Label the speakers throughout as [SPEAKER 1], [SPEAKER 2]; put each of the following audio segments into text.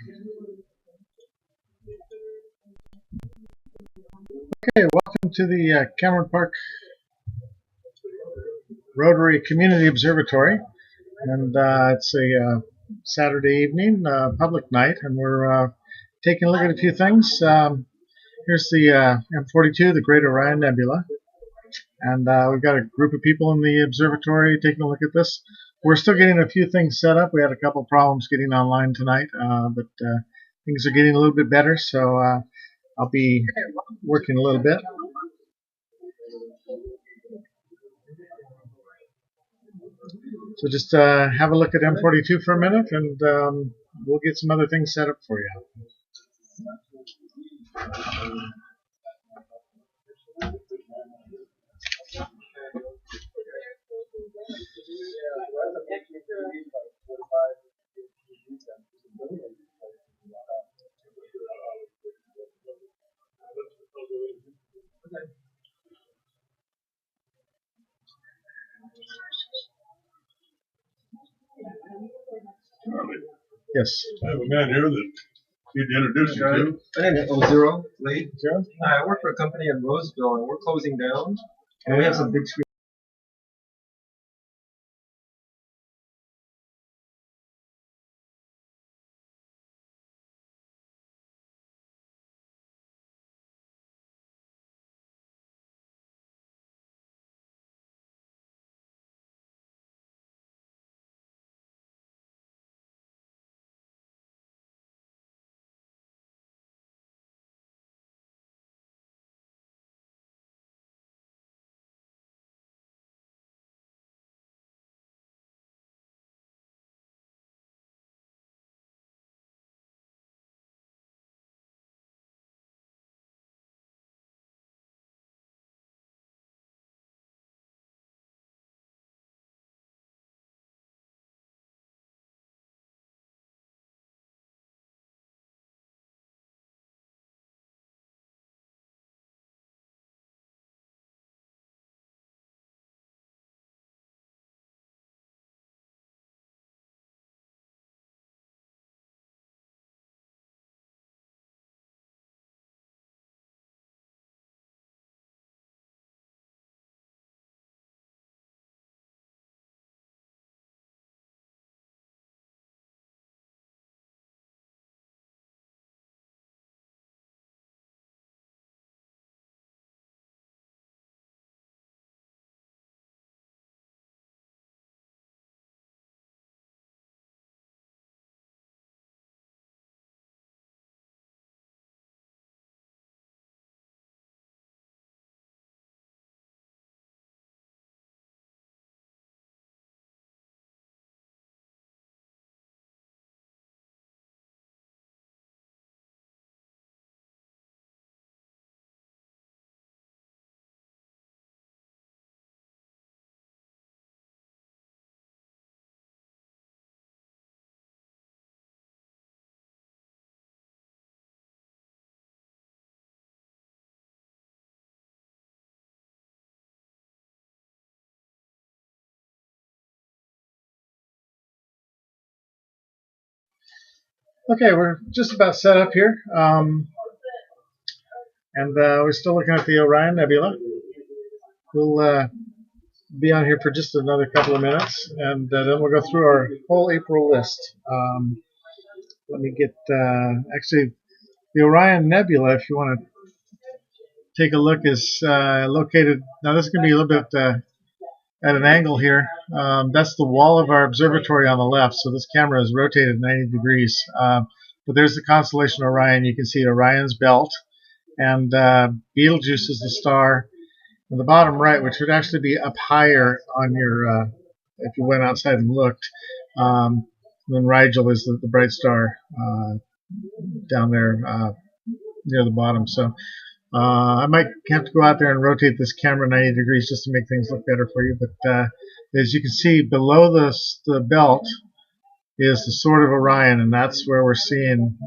[SPEAKER 1] Okay, welcome to the Cameron Park Rotary Community Observatory, and it's a Saturday evening, public night, and we're taking a look at a few things. Here's the M42, the Great Orion Nebula, and we've got a group of people in the observatory taking a look at this. We're still getting a few things set up. We had a couple problems getting online tonight, but things are getting a little bit better, so I'll be working a little bit. So just have a look at M42 for a minute, and we'll get some other things set up for you. Yes.
[SPEAKER 2] I have a man here that you'd introduce you to.
[SPEAKER 3] My name is Ozero Blade.
[SPEAKER 1] Zero?
[SPEAKER 3] I work for a company in Roseville, and we're closing down. And we have some big screen.
[SPEAKER 1] Okay, we're just about set up here, and we're still looking at the Orion Nebula. We'll be on here for just another couple of minutes, and then we'll go through our whole April list. Let me get, actually, the Orion Nebula, if you want to take a look, is located, now this is going to be a little bit at an angle here. That's the wall of our observatory on the left, so this camera is rotated 90 degrees. But there's the constellation Orion. You can see Orion's belt, and Betelgeuse is the star. In the bottom right, which would actually be up higher on your, if you went outside and looked, then Rigel is the bright star down there near the bottom. So I might have to go out there and rotate this camera 90 degrees just to make things look better for you. But as you can see, below the belt is the Sword of Orion, and that's where we're seeing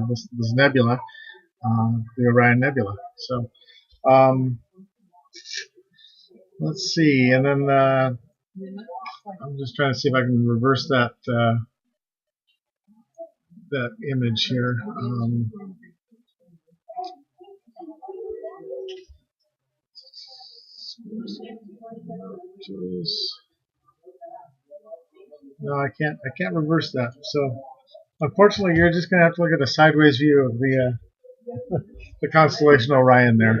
[SPEAKER 1] this nebula, the Orion Nebula. So let's see, and then I'm just trying to see if I can reverse that that image here. No, I can't. I can't reverse that. So, unfortunately, you're just going to have to look at a sideways view of the constellation Orion there.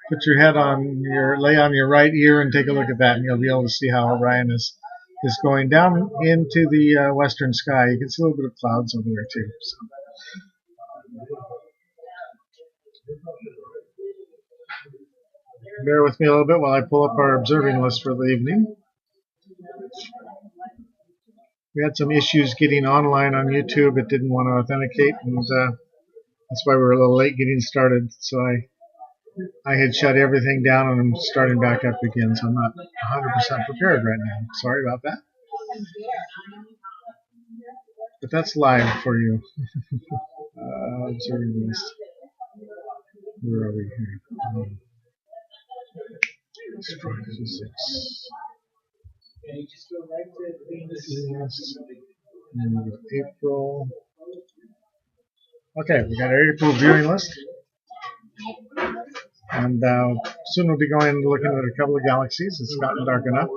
[SPEAKER 1] Put your head on lay on your right ear and take a look at that, and you'll be able to see how Orion is going down into the western sky. You can see a little bit of clouds over there too. So. Bear with me a little bit while I pull up our observing list for the evening. We had some issues getting online on YouTube. It didn't want to authenticate, and that's why we were a little late getting started. So I had shut everything down, and I'm starting back up again. So I'm not 100% prepared right now. Sorry about that. But that's live for you. Observing list. Where are we here? Physics. April. Okay, we got our April viewing list. And soon we'll be going and looking at a couple of galaxies. It's gotten dark enough.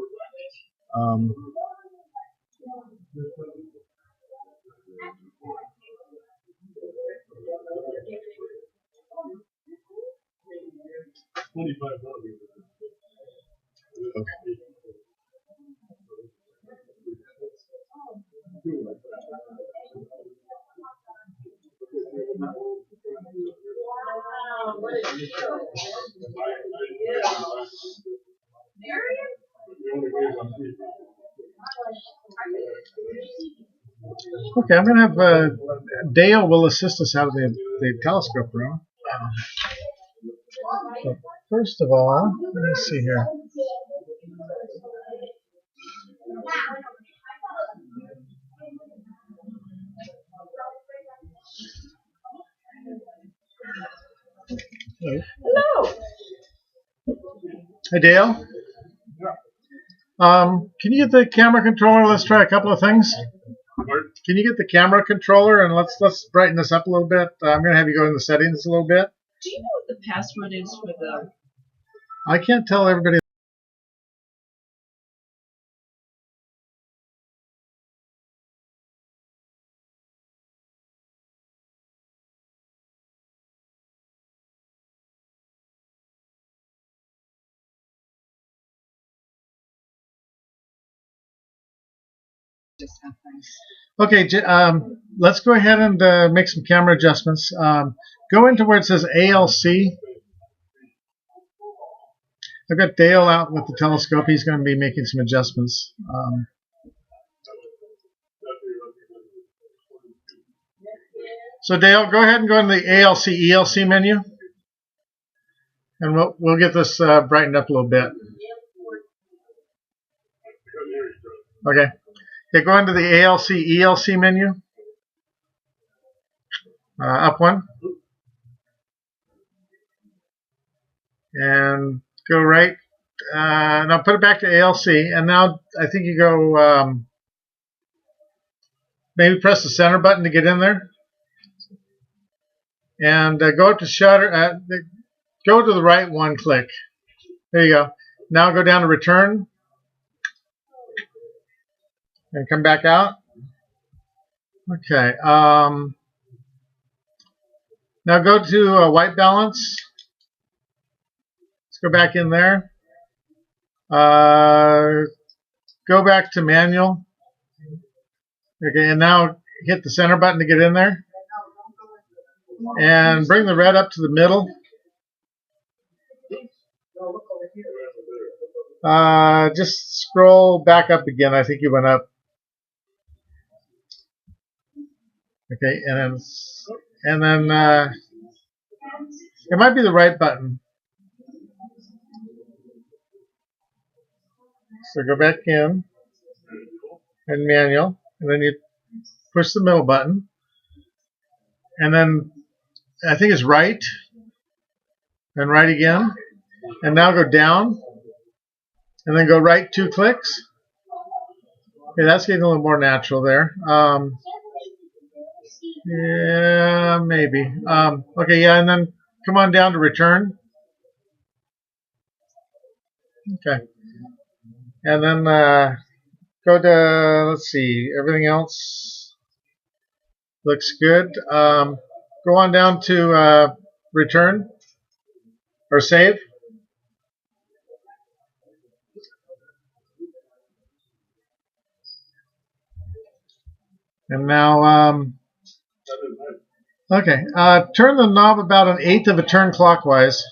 [SPEAKER 1] Okay. Okay, I'm going to have Dale will assist us out of the telescope room. So first of all, let me see here. Hello. Hey, Dale. Can you get the camera controller? Let's try a couple of things. Can you get the camera controller and let's brighten this up a little bit? I'm going to have you go in the settings a little bit.
[SPEAKER 4] Do you know what the password is for the...
[SPEAKER 1] I can't tell everybody. Okay, let's go ahead and make some camera adjustments. Go into where it says ALC. I've got Dale out with the telescope. He's going to be making some adjustments. So Dale, go ahead and go into the ALC ELC menu, and we'll get this brightened up a little bit. Okay. Okay, go into the ALC ELC menu. Up one. And go right. Now put it back to ALC. And now I think you go, maybe press the center button to get in there. And go up to shutter. Go to the right one click. There you go. Now go down to return. And come back out. Okay. Now go to white balance. Let's go back in there. Go back to manual. Okay, and now hit the center button to get in there. And bring the red up to the middle. Just scroll back up again. I think you went up. Okay, and then it might be the right button. So go back in and manual, and then you push the middle button, and then I think it's right, and right again, and now go down, and then go right 2 clicks. Okay, that's getting a little more natural there. Yeah, maybe. Okay, yeah, and then come on down to return. Okay. And then go to, let's see, everything else looks good. Go on down to return or save. And now, okay, turn the knob about 1/8 of a turn clockwise.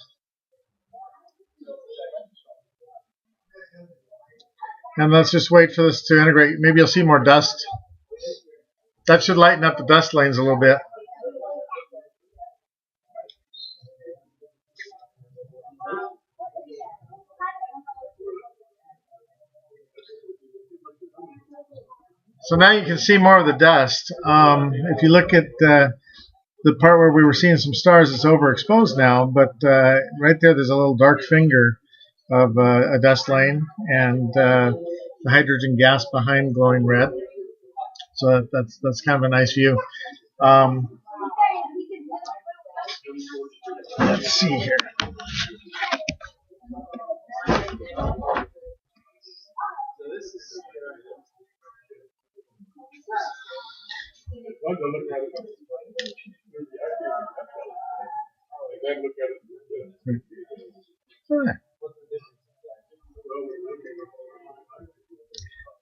[SPEAKER 1] And let's just wait for this to integrate. Maybe you'll see more dust. That should lighten up the dust lanes a little bit. So now you can see more of the dust. If you look at the part where we were seeing some stars, it's overexposed now, but right there's a little dark finger of a dust lane, and the hydrogen gas behind glowing red. So that's kind of a nice view. Let's see here.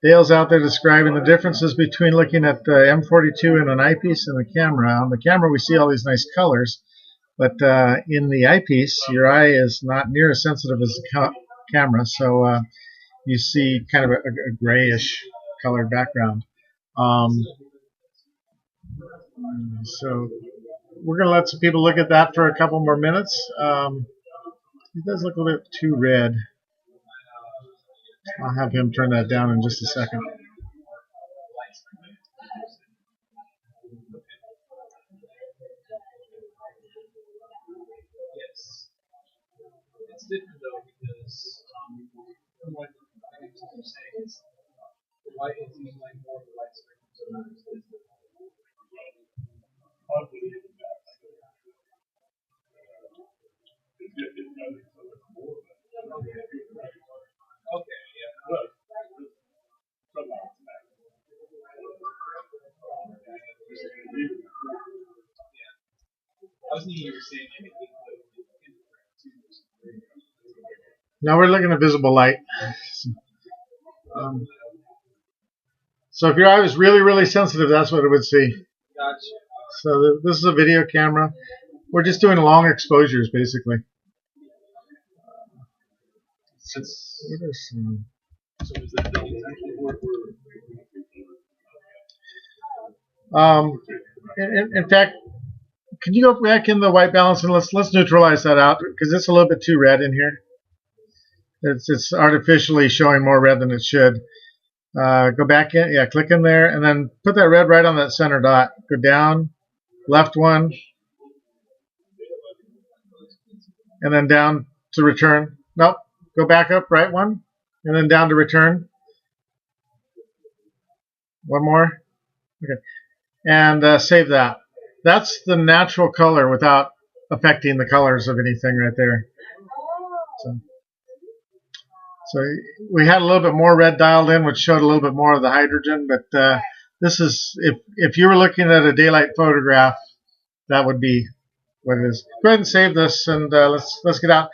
[SPEAKER 1] Dale's out there describing the differences between looking at the M42 in an eyepiece and the camera. On the camera, we see all these nice colors, but in the eyepiece, your eye is not near as sensitive as the camera, so you see kind of a grayish colored background. So we're going to let some people look at that for a couple more minutes. It does look a little bit too red. I'll have him turn that down in just a second.
[SPEAKER 3] Yes. It's different though because from what you're saying is the light is using like more of the light spectrum. Okay, yeah. I was thinking you were saying anything
[SPEAKER 1] Now we're looking at visible light. So if your eye was really, really sensitive, that's what it would see.
[SPEAKER 3] Gotcha.
[SPEAKER 1] So this is a video camera. We're just doing long exposures, basically. In fact, can you go back in the white balance and let's neutralize that out because it's a little bit too red in here. It's artificially showing more red than it should. Go back in, yeah, click in there, and then put that red right on that center dot. Go down, left one, and then down to return. Nope, go back up, right one, and then down to return. One more. Okay, and save that. That's the natural color without affecting the colors of anything right there. So we had a little bit more red dialed in, which showed a little bit more of the hydrogen. But this is, if you were looking at a daylight photograph, that would be what it is. Go ahead and save this, and let's get out.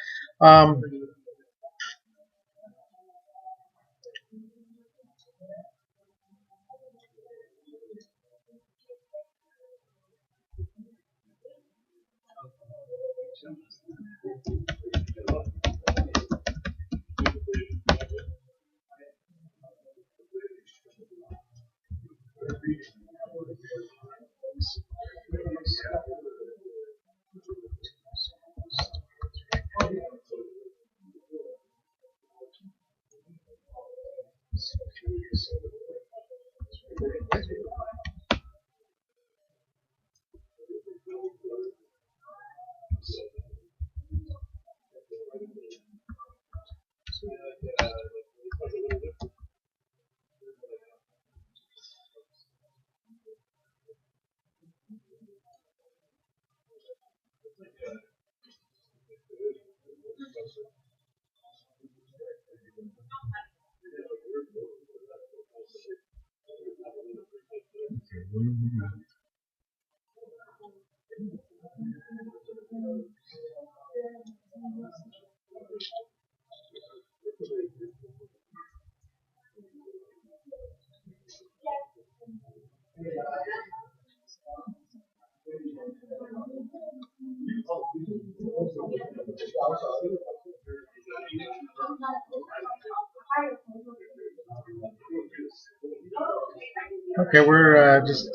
[SPEAKER 1] Okay, we're just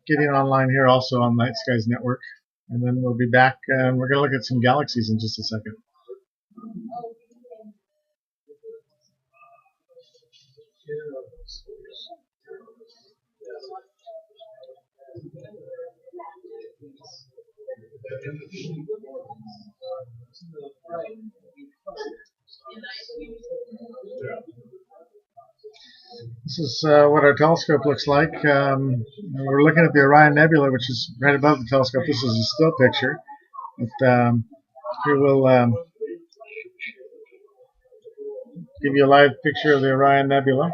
[SPEAKER 1] getting online here also on Night Skies Network, and then we'll be back and we're going to look at some galaxies in just a second. This is what our telescope looks like. We're looking at the Orion Nebula, which is right above the telescope. This is a still picture. But here we'll give you a live picture of the Orion Nebula.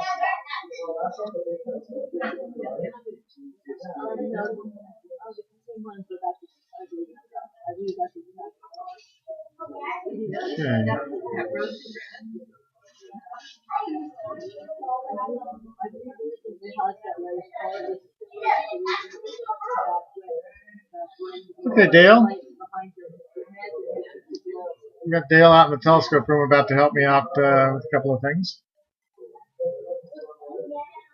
[SPEAKER 1] Okay. Okay, Dale. We've got Dale out in the telescope room about to help me out with a couple of things.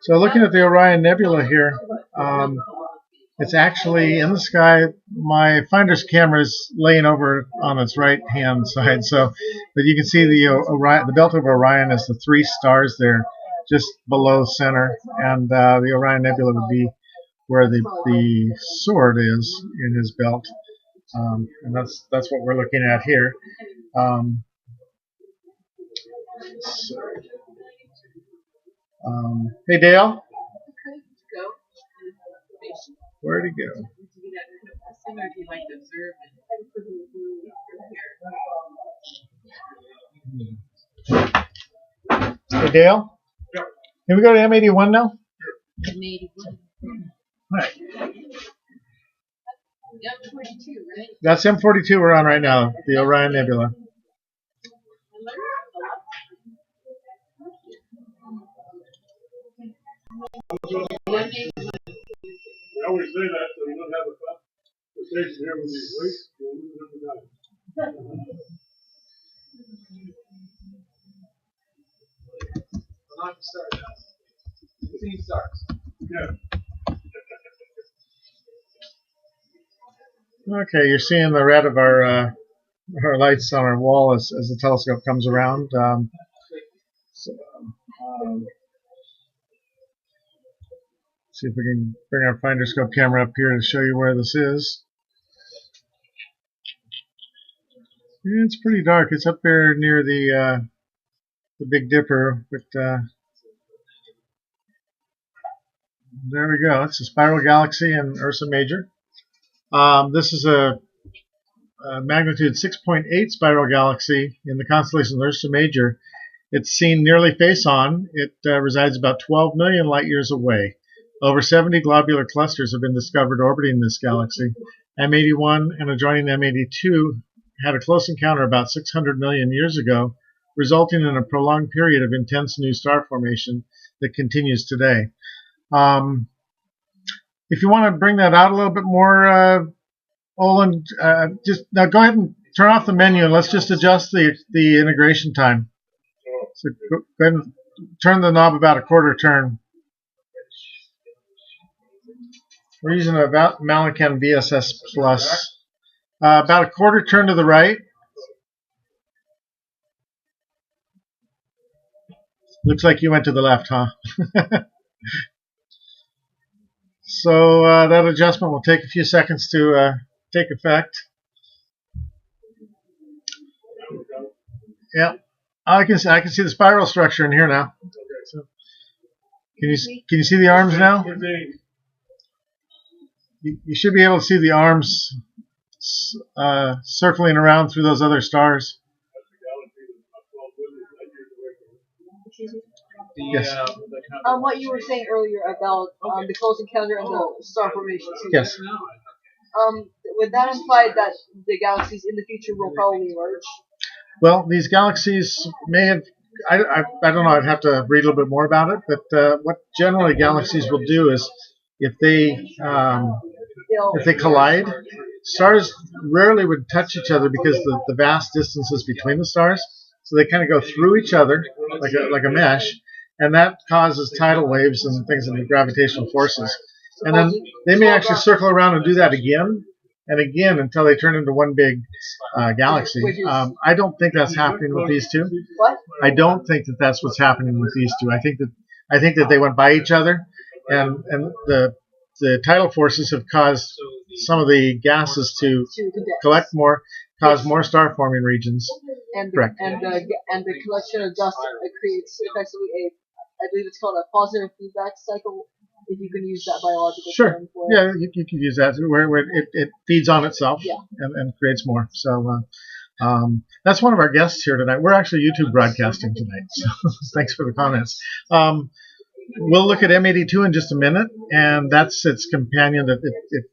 [SPEAKER 1] So looking at the Orion Nebula here, it's actually in the sky. My finder's camera is laying over on its right-hand side, but you can see the belt of Orion is the 3 stars there, just below center, and the Orion Nebula would be where the sword is in his belt, and that's what we're looking at here. Hey, Dale. Where'd he go? Hey, Dale? Can we go to M81 now?
[SPEAKER 4] M81.
[SPEAKER 1] Right.
[SPEAKER 4] M42, right?
[SPEAKER 1] That's M42 we're on right now, the Orion Nebula.
[SPEAKER 2] We always say that so we don't have a conversation here with these weeks. We'll lose every time.
[SPEAKER 3] Not the stars. 15 stars.
[SPEAKER 2] Yeah.
[SPEAKER 1] Okay, you're seeing the red of our lights on our wall as the telescope comes around. See if we can bring our finderscope camera up here to show you where this is. Yeah, it's pretty dark. It's up there near the Big Dipper, but there we go. It's a spiral galaxy in Ursa Major. This is a magnitude 6.8 spiral galaxy in the constellation Ursa Major. It's seen nearly face-on. It resides about 12 million light years away. Over 70 globular clusters have been discovered orbiting this galaxy. M81 and adjoining M82 had a close encounter about 600 million years ago, resulting in a prolonged period of intense new star formation that continues today. If you want to bring that out a little bit more, Olin, just now go ahead and turn off the menu and let's just adjust the integration time. So go ahead and turn the knob about a quarter turn. We're using a Malincan VSS Plus. About a quarter turn to the right. Looks like you went to the left, huh? So that adjustment will take a few seconds to take effect. Yeah, I can see the spiral structure in here now. So, can you see the arms now? You should be able to see the arms circling around through those other stars. Yes.
[SPEAKER 5] What you were saying earlier about the close encounter and the star formation.
[SPEAKER 1] Yes.
[SPEAKER 5] Would that imply that the galaxies in the future will probably merge?
[SPEAKER 1] Well, these galaxies may have. I don't know. I'd have to read a little bit more about it. But what generally galaxies will do is if they collide, stars rarely would touch each other because the vast distances between the stars. So they kind of go through each other like a mesh, and that causes tidal waves and things and gravitational forces. And then they may actually circle around and do that again and again until they turn into one big galaxy. I don't think that's happening with these two.
[SPEAKER 5] What?
[SPEAKER 1] I don't think that that's what's happening with these two. I think that they went by each other, and the tidal forces have caused some of the gases to collect more, cause more star forming regions.
[SPEAKER 5] And
[SPEAKER 1] Correct.
[SPEAKER 5] And the collection of dust creates effectively I believe it's called a positive feedback cycle. If you can use that biological term for it.
[SPEAKER 1] Yeah, you could use that where it feeds on itself,
[SPEAKER 5] Yeah.
[SPEAKER 1] and creates more. So that's one of our guests here tonight. We're actually YouTube broadcasting tonight, so thanks for the comments. We'll look at M82 in just a minute, and that's its companion that it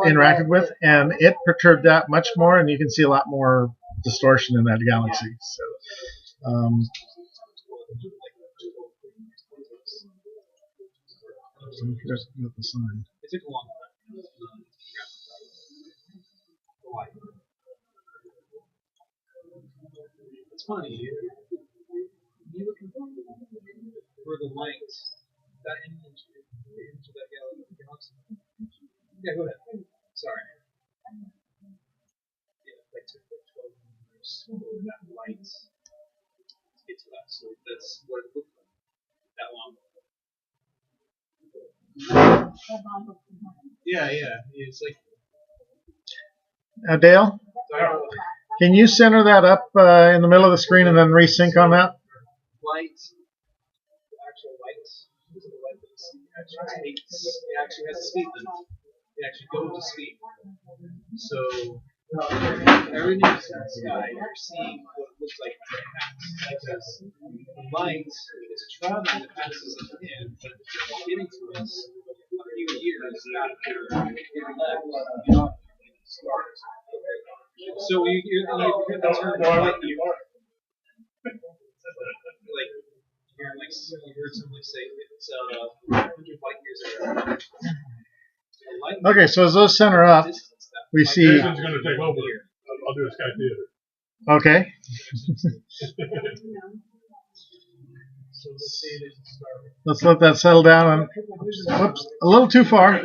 [SPEAKER 1] interacted with, and it perturbed that much more, and you can see a lot more distortion in that galaxy. So, here's the sign.
[SPEAKER 3] It took a long time. It's funny. You look for the light, that image into that galaxy. Yeah, go ahead. Sorry. Yeah, like took like 12 years for that light to get to that. So that's what it looked like. That long. Yeah. It's like.
[SPEAKER 1] Dale, can you center that up in the middle of the screen and then resync on that?
[SPEAKER 3] Light, the actual light, is the light that you see it actually has a speed limit. It actually goes to speed. So everything in the sky, you're seeing what it looks like to pass. Because the light is traveling the passes of in, but it's getting to us a few years after it left stars. So you hear the term light year. Like you heard somebody say it's 100 light years ago.
[SPEAKER 1] Okay, so as those center up, we see.
[SPEAKER 2] Jason's going to take over. I'll do a Sky Theater.
[SPEAKER 1] Okay. Let's let that settle down. Whoops, a little too far.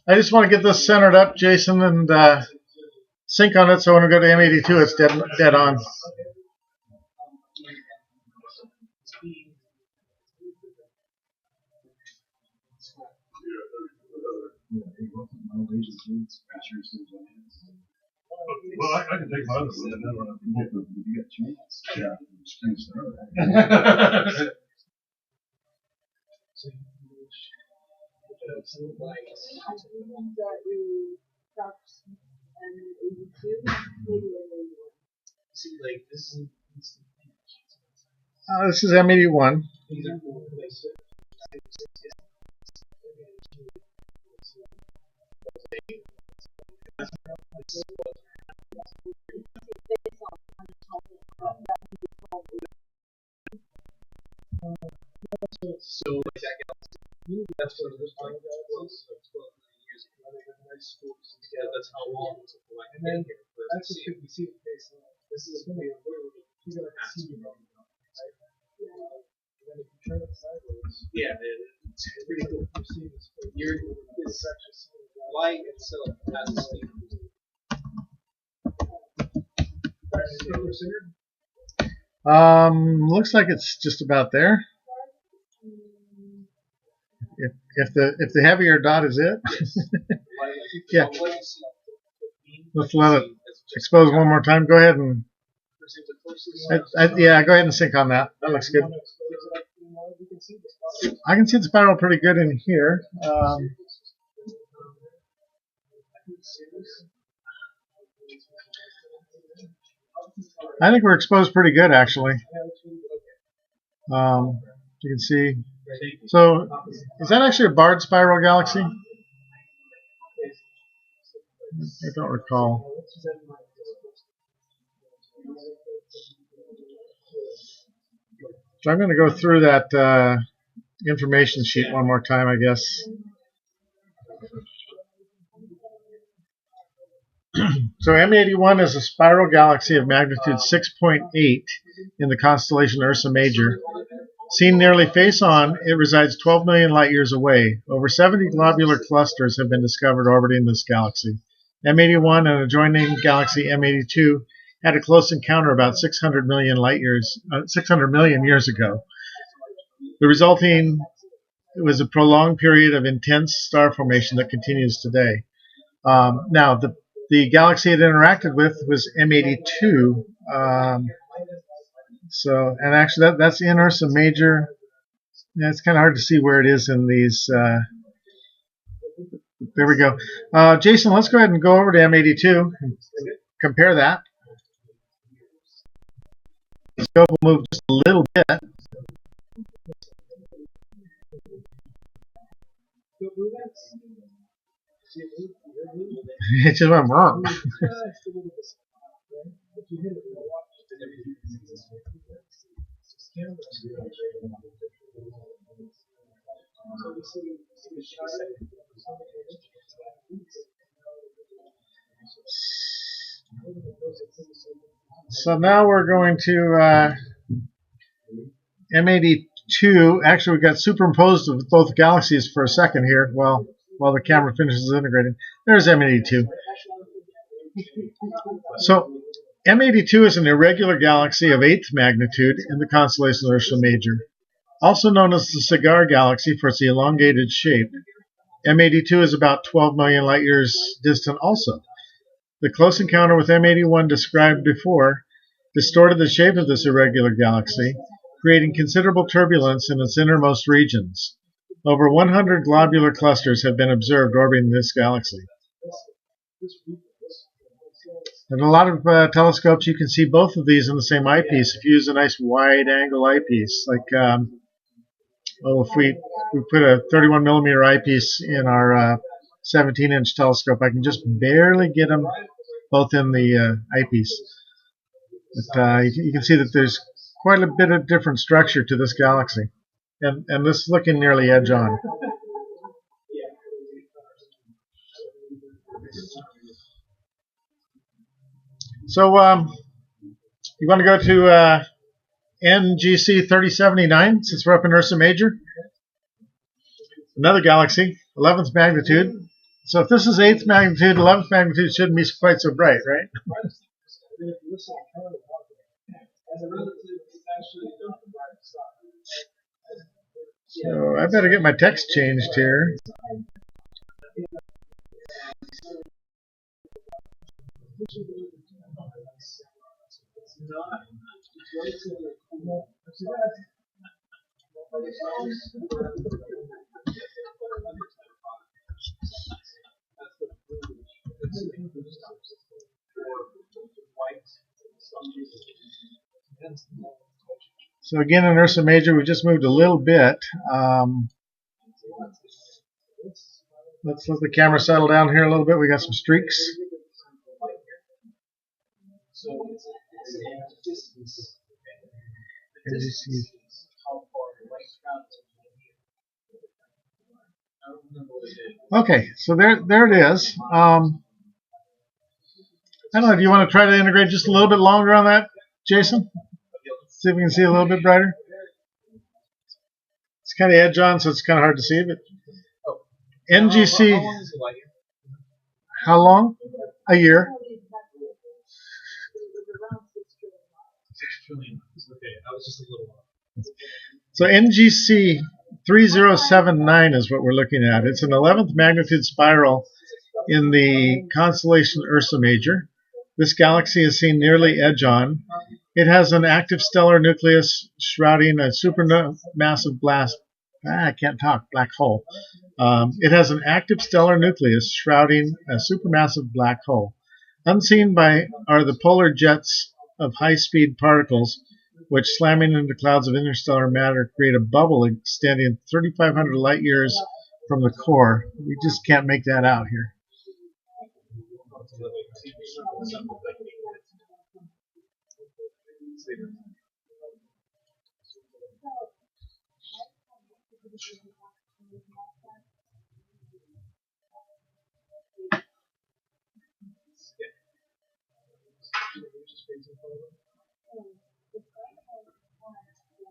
[SPEAKER 1] I just want to get this centered up, Jason, and sync on it so when we go to M82, it's dead on.
[SPEAKER 2] Well, I can take my other one. Yeah.
[SPEAKER 3] See, like this is.
[SPEAKER 1] This is M81.
[SPEAKER 3] So like that galaxy, that's what it was like. That was like 12 years ago. Yeah, that's how long it took the light to get here. That's just because we see the face. This is going to be a literally 2 see it. And then if you turn it sideways, yeah, it's pretty cool. You're this light itself has a speed.
[SPEAKER 1] Looks like it's just about there. If the heavier dot is it, yeah. Let's let it expose one more time. Go ahead and yeah, go ahead and sync on that. That looks good. I can see the spiral pretty good in here. I think we're exposed pretty good, actually. You can see. So, is that actually a barred spiral galaxy? I don't recall. So I'm going to go through that information sheet one more time, I guess. So M81 is a spiral galaxy of magnitude 6.8 in the constellation Ursa Major. Seen nearly face-on, it resides 12 million light-years away. Over 70 globular clusters have been discovered orbiting this galaxy. M81 and adjoining galaxy M82 had a close encounter about 600 million years ago. The resulting was a prolonged period of intense star formation that continues today. Now, the galaxy it interacted with was M82. And actually, that's in Ursa Major. Yeah, it's kind of hard to see where it is in these. There we go. Jason, let's go ahead and go over to M82 and compare that. The scope will move just a little bit. It just went wrong. So now we're going to M82. Actually, we got superimposed with both galaxies for a second here while the camera finishes integrating. There's M82. So M82 is an irregular galaxy of 8th magnitude in the constellation Ursa Major, also known as the Cigar Galaxy for its elongated shape. M82 is about 12 million light-years distant also. The close encounter with M81 described before distorted the shape of this irregular galaxy, creating considerable turbulence in its innermost regions. Over 100 globular clusters have been observed orbiting this galaxy. In a lot of telescopes, you can see both of these in the same eyepiece. If you use a nice wide-angle eyepiece, like if we put a 31 millimeter eyepiece in our 17-inch telescope, I can just barely get them both in the eyepiece. But you can see that there's quite a bit of different structure to this galaxy, and this is looking nearly edge-on. So you want to go to NGC 3079, since we're up in Ursa Major? Another galaxy, 11th magnitude. So if this is 8th magnitude, 11th magnitude shouldn't be quite so bright, right? So I better get my text changed here. So again, in Ursa Major, we just moved a little bit. Let's let the camera settle down here a little bit. We got some streaks. Okay, so there it is. I don't know. Do you want to try to integrate just a little bit longer on that, Jason? See if we can see a little bit brighter. It's kind of edge on, so it's kind of hard to see. But NGC. How long? A year.
[SPEAKER 3] 6 trillion. Okay, I was just a little off.
[SPEAKER 1] So NGC 3079 is what we're looking at. It's an 11th magnitude spiral in the constellation Ursa Major. This galaxy is seen nearly edge-on. It has an active stellar nucleus shrouding a supermassive black hole. It has an active stellar nucleus shrouding a supermassive black hole. Unseen are the polar jets of high-speed particles which slamming into clouds of interstellar matter create a bubble extending 3,500 light years from the core. We just can't make that out here.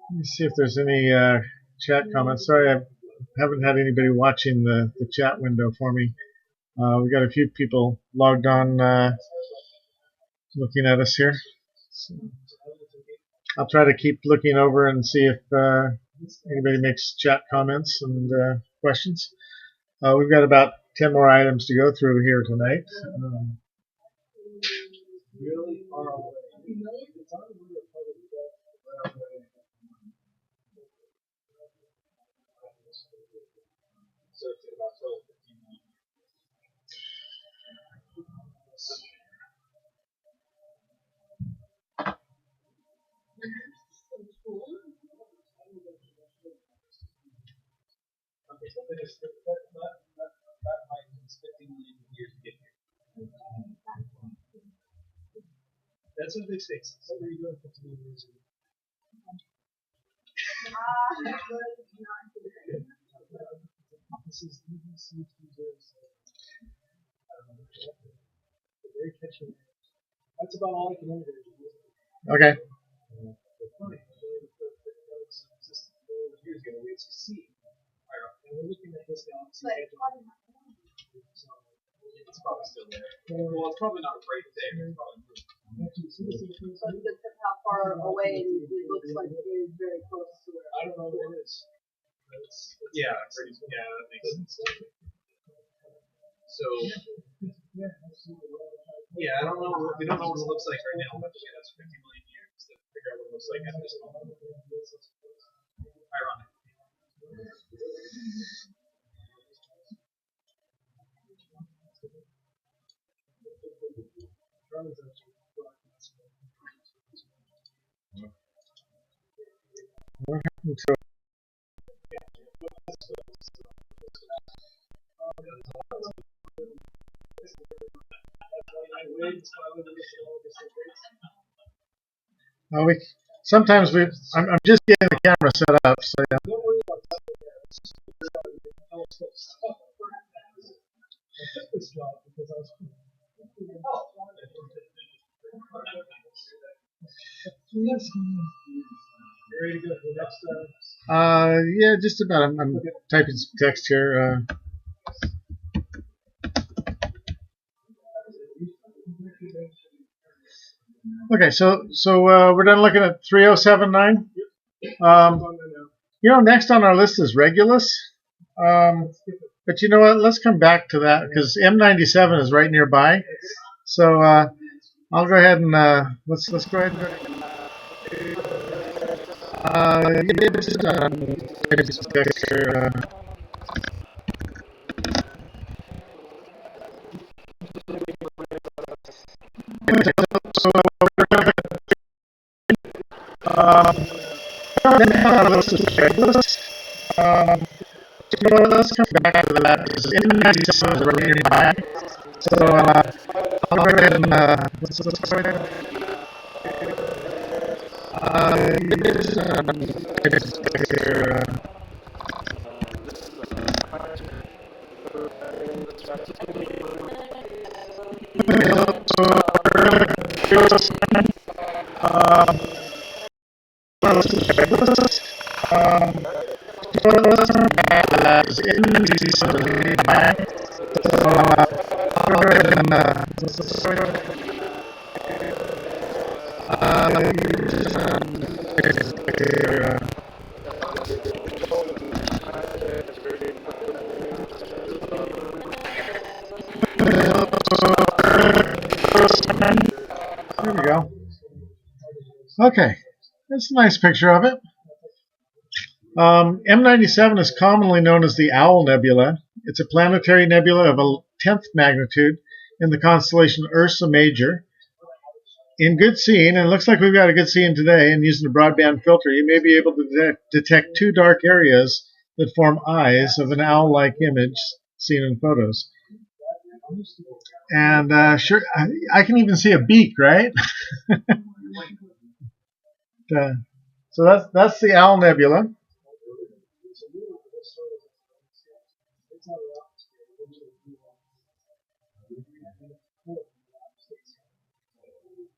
[SPEAKER 1] Let me see if there's any chat comments. Sorry, I haven't had anybody watching the chat window for me. We've got a few people logged on looking at us here. So I'll try to keep looking over and see if anybody makes chat comments and questions. We've got about 10 more items to go through here tonight.
[SPEAKER 3] Really far away. So it's about 12, 15 minutes. Okay, so that might take 15 million years to get here. That's what they say. What were you doing 15 million years ago? This is BBC Tuesdays. Very catchy. That's about all I can remember.
[SPEAKER 1] Okay.
[SPEAKER 3] Years ago, we used to see. And we're looking at this galaxy. It's probably still there. Well, it's probably not right there. It's probably
[SPEAKER 5] Because of how far away it looks like it is very close to where.
[SPEAKER 3] I don't know what it is. Yeah, pretty. Yeah, that makes sense. So, yeah, I don't know. We don't know what it looks like right now, but yeah, that's 50 million years to figure out what it looks like at this moment. Ironic.
[SPEAKER 1] What happened to sometimes I'm just getting the camera set up, so yeah.
[SPEAKER 3] Ready to go to the next?
[SPEAKER 1] Yeah, just about. I'm typing some text here. Okay, so we're done looking at 3079. Next on our list is Regulus. But you know what? Let's come back to that because M97 is right nearby. So I'll go ahead and let's go ahead and go. Just typing some text here. So let's come back to that because M97 is right nearby. So I'll go ahead and let's go ahead. There we go. Okay, that's a nice picture of it. M97 is commonly known as the Owl Nebula. It's a planetary nebula of a 10th magnitude in the constellation Ursa Major. in good seeing, and it looks like we've got a good seeing today, and using a broadband filter, you may be able to detect two dark areas that form eyes of an owl-like image seen in photos. And sure, I can even see a beak, right? So that's the Owl Nebula.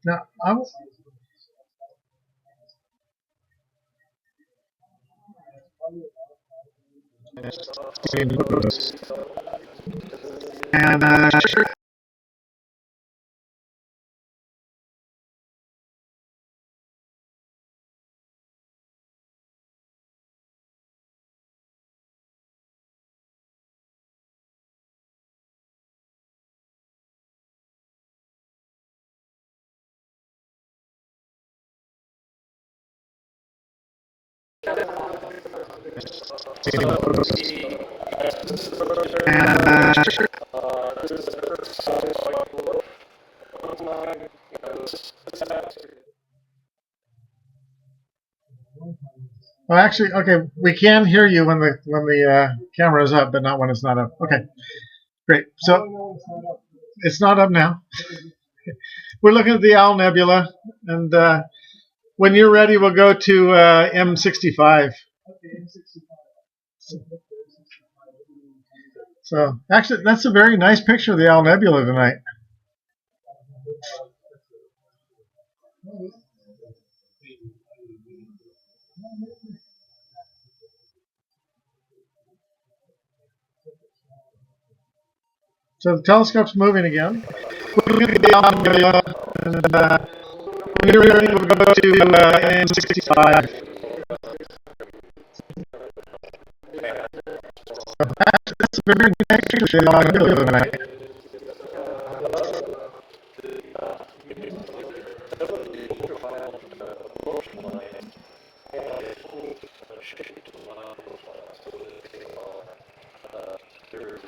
[SPEAKER 1] Now, and sure. And sure. Well, actually, okay, we can hear you when the camera is up, but not when it's not up. Okay, great. So it's not up now. We're looking at the Owl Nebula, and when you're ready, we'll go to M65. So actually, that's a very nice picture of the Owl Nebula tonight. So the telescope's moving again. We're looking at the Owl Nebula, and when you're ready, we'll go to M65. So that's a very nice picture of the Owl Nebula tonight.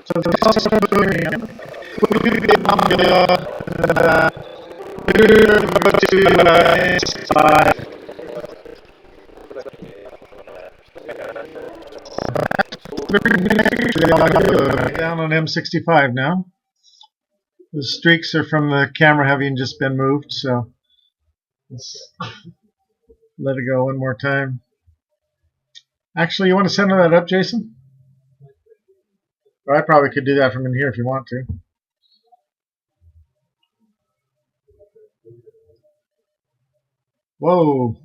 [SPEAKER 1] So the telescope's moving again. We're looking at the Owl Nebula, and we'll go to M65. Down on M65 now. The streaks are from the camera having just been moved, so let's let it go one more time. Actually, you want to center that up, Jason? Or I probably could do that from in here if you want to. Whoa.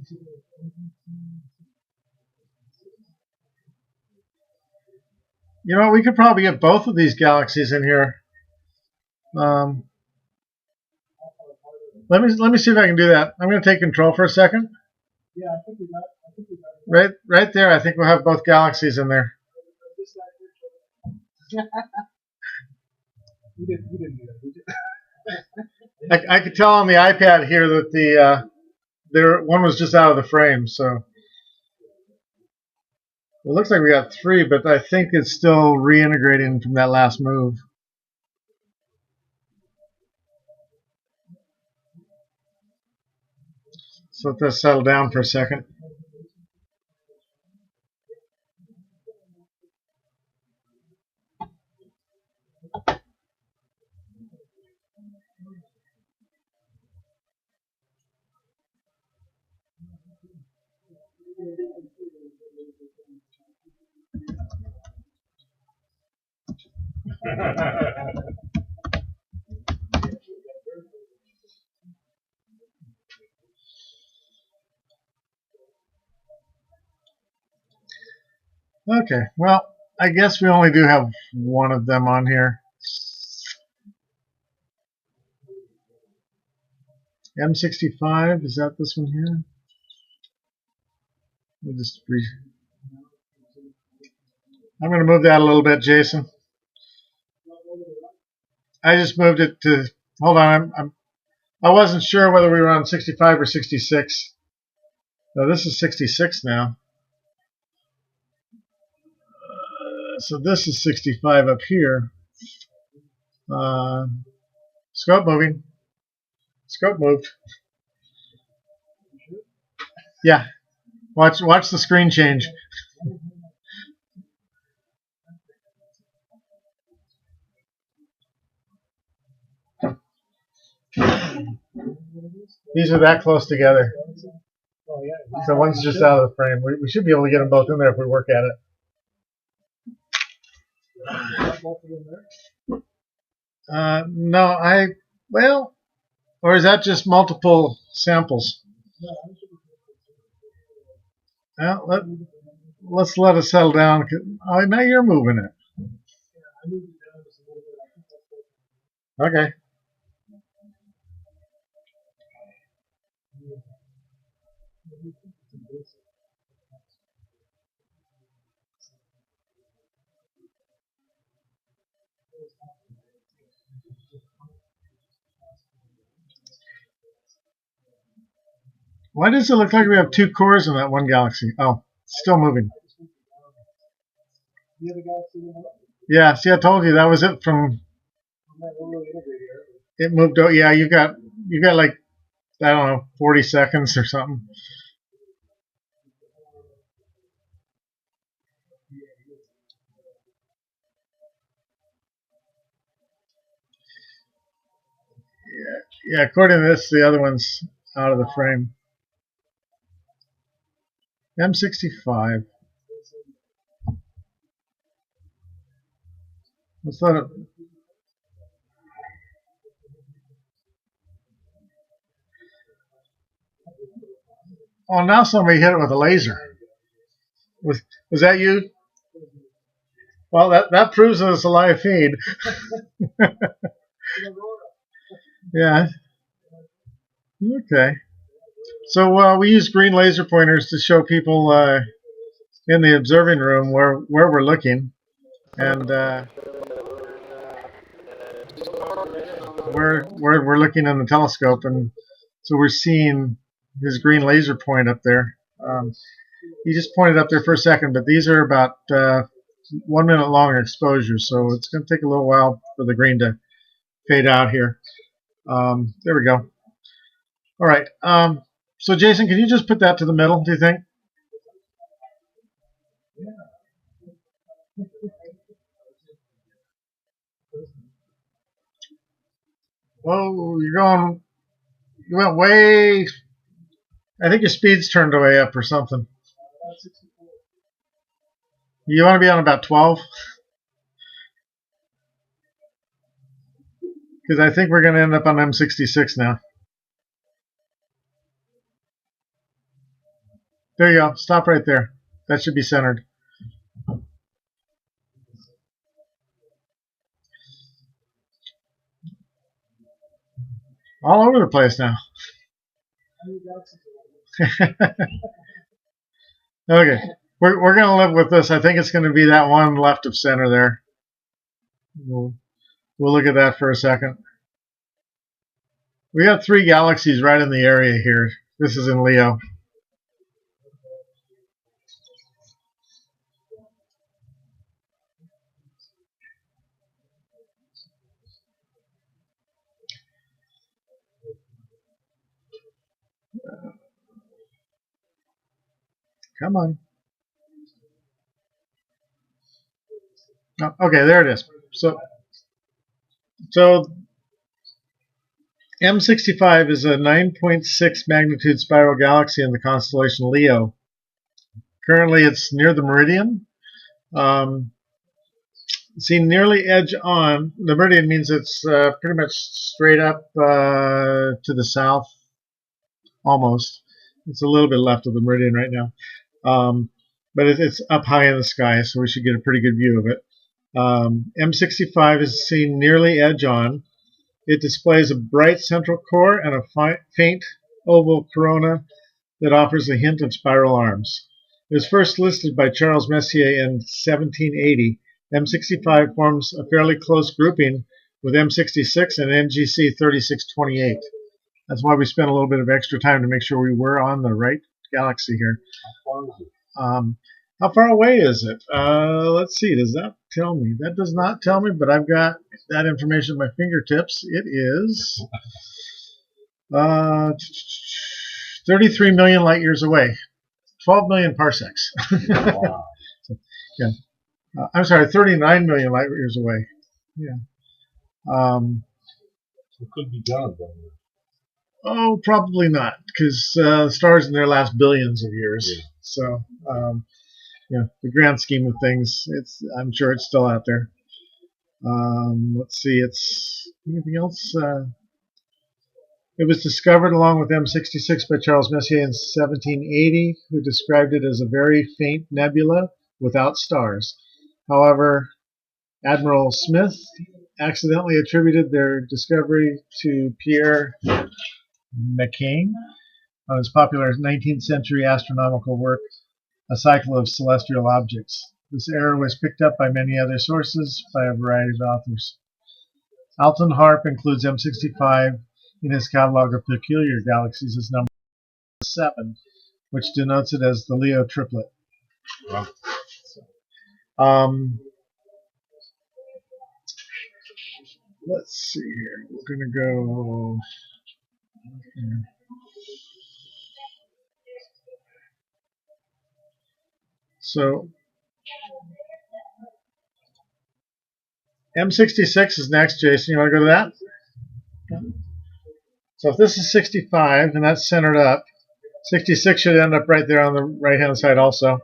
[SPEAKER 1] You know, we could probably get both of these galaxies in here. Let me see if I can do that. I'm going to take control for a second.
[SPEAKER 2] Yeah, I think we got.
[SPEAKER 1] Right there. I think we'll have both galaxies in there.
[SPEAKER 2] You didn't do that.
[SPEAKER 1] I could tell on the iPad here that one was just out of the frame. So it looks like we got three, but I think it's still reintegrating from that last move. So let this settle down for a second. Okay, well, I guess we only do have one of them on here. M65, is that this one here? We'll just I'm going to move that a little bit, Jason. I just moved it to, hold on, I wasn't sure whether we were on 65 or 66. No, this is 66 now. So this is 65 up here. Scope moving. Scope moved. Yeah. Watch the screen change. These are that close together. So one's just out of the frame. We should be able to get them both in there if we work at it. No, well, or is that just multiple samples? Well, let's let it settle down. Oh, now you're moving it. Okay. Why does it look like we have two cores in that one galaxy? Oh, still moving. Yeah, see, I told you that was it from. It moved. Oh, yeah, you got like, I don't know, 40 seconds or something. Yeah, according to this, the other one's out of the frame. M65. Let's let it. Oh, now somebody hit it with a laser. Was that you? Well, that proves that it's a live feed. Yeah. Okay. So we use green laser pointers to show people in the observing room where we're looking, and where we're looking in the telescope, and so we're seeing his green laser point up there. He just pointed up there for a second, but these are about 1 minute long exposures, so it's going to take a little while for the green to fade out here. There we go. All right. So Jason, can you just put that to the middle, do you think? Whoa, you went way, I think your speed's turned way up or something. You want to be on about 12? Because I think we're going to end up on M66 now. There you go. Stop right there. That should be centered. All over the place now. Okay. We're going to live with this. I think it's going to be that one left of center there. We'll look at that for a second. We got 3 galaxies right in the area here. This is in Leo. Come on. Oh, okay, there it is. So M65 is a 9.6 magnitude spiral galaxy in the constellation Leo. Currently, it's near the meridian. Seen nearly edge on. The meridian means it's pretty much straight up to the south, almost. It's a little bit left of the meridian right now. But it's up high in the sky, so we should get a pretty good view of it. M65 is seen nearly edge on. It displays a bright central core and a faint oval corona that offers a hint of spiral arms. It was first listed by Charles Messier in 1780. M65 forms a fairly close grouping with M66 and NGC 3628. That's why we spent a little bit of extra time to make sure we were on the right galaxy here. How far away is it? Let's see. Does that tell me? That does not tell me, but I've got that information at my fingertips. It is 33 million light years away, 12 million parsecs.
[SPEAKER 2] Wow.
[SPEAKER 1] Yeah. I'm sorry, 39 million light years away. Yeah.
[SPEAKER 2] It could be done.
[SPEAKER 1] Oh, probably not, because stars in there last billions of years.
[SPEAKER 2] Yeah.
[SPEAKER 1] So, the grand scheme of things, I'm sure it's still out there. Let's see, it's anything else? It was discovered along with M66 by Charles Messier in 1780, who described it as a very faint nebula without stars. However, Admiral Smith accidentally attributed their discovery to Pierre Méchain on his popular 19th century astronomical work, A Cycle of Celestial Objects. This error was picked up by many other sources by a variety of authors. Alton Harp includes M65 in his catalog of peculiar galaxies as number 7, which denotes it as the Leo triplet.
[SPEAKER 2] Wow.
[SPEAKER 1] Let's see here. We're going to go here. So M66 is next, Jason. You want to go to that? So if this is 65 and that's centered up, 66 should end up right there on the right-hand side also.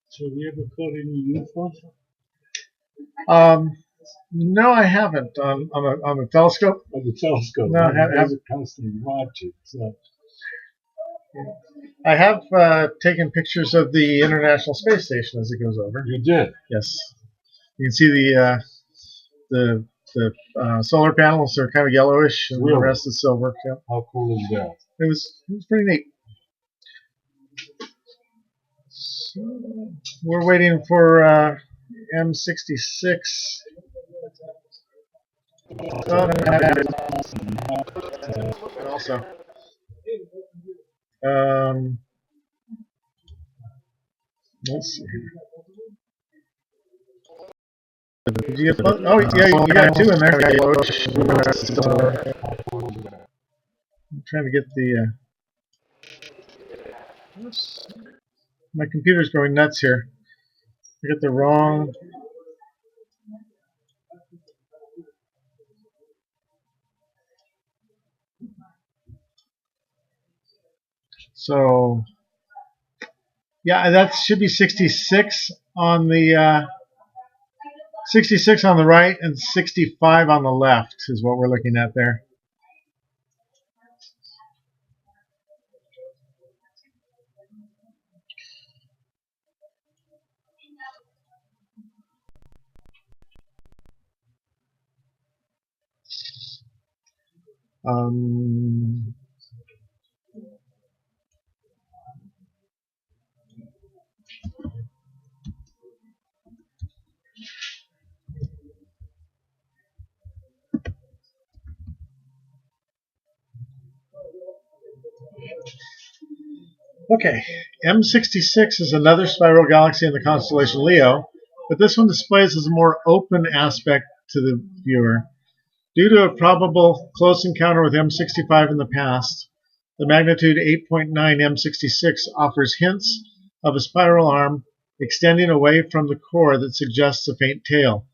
[SPEAKER 2] So have you ever caught any UFOs?
[SPEAKER 1] No, I haven't on the telescope.
[SPEAKER 2] On the telescope.
[SPEAKER 1] No, I haven't.
[SPEAKER 2] Constantly watching. So.
[SPEAKER 1] I have taken pictures of the International Space Station as it goes over.
[SPEAKER 2] You did?
[SPEAKER 1] Yes. You can see the solar panels are kind of yellowish, and
[SPEAKER 2] Really?
[SPEAKER 1] the rest is silver. Yeah.
[SPEAKER 2] How cool is that?
[SPEAKER 1] It was pretty neat. So we're waiting for M66. Also, let's see. Did you get one? Oh, yeah, you got two in there. I'm trying to get the. My computer's going nuts here. I got the wrong. So, yeah, that should be 66 on the 66 on the right and 65 on the left is what we're looking at there. Okay, M66 is another spiral galaxy in the constellation Leo, but this one displays as a more open aspect to the viewer. Due to a probable close encounter with M65 in the past, the magnitude 8.9 M66 offers hints of a spiral arm extending away from the core that suggests a faint tail.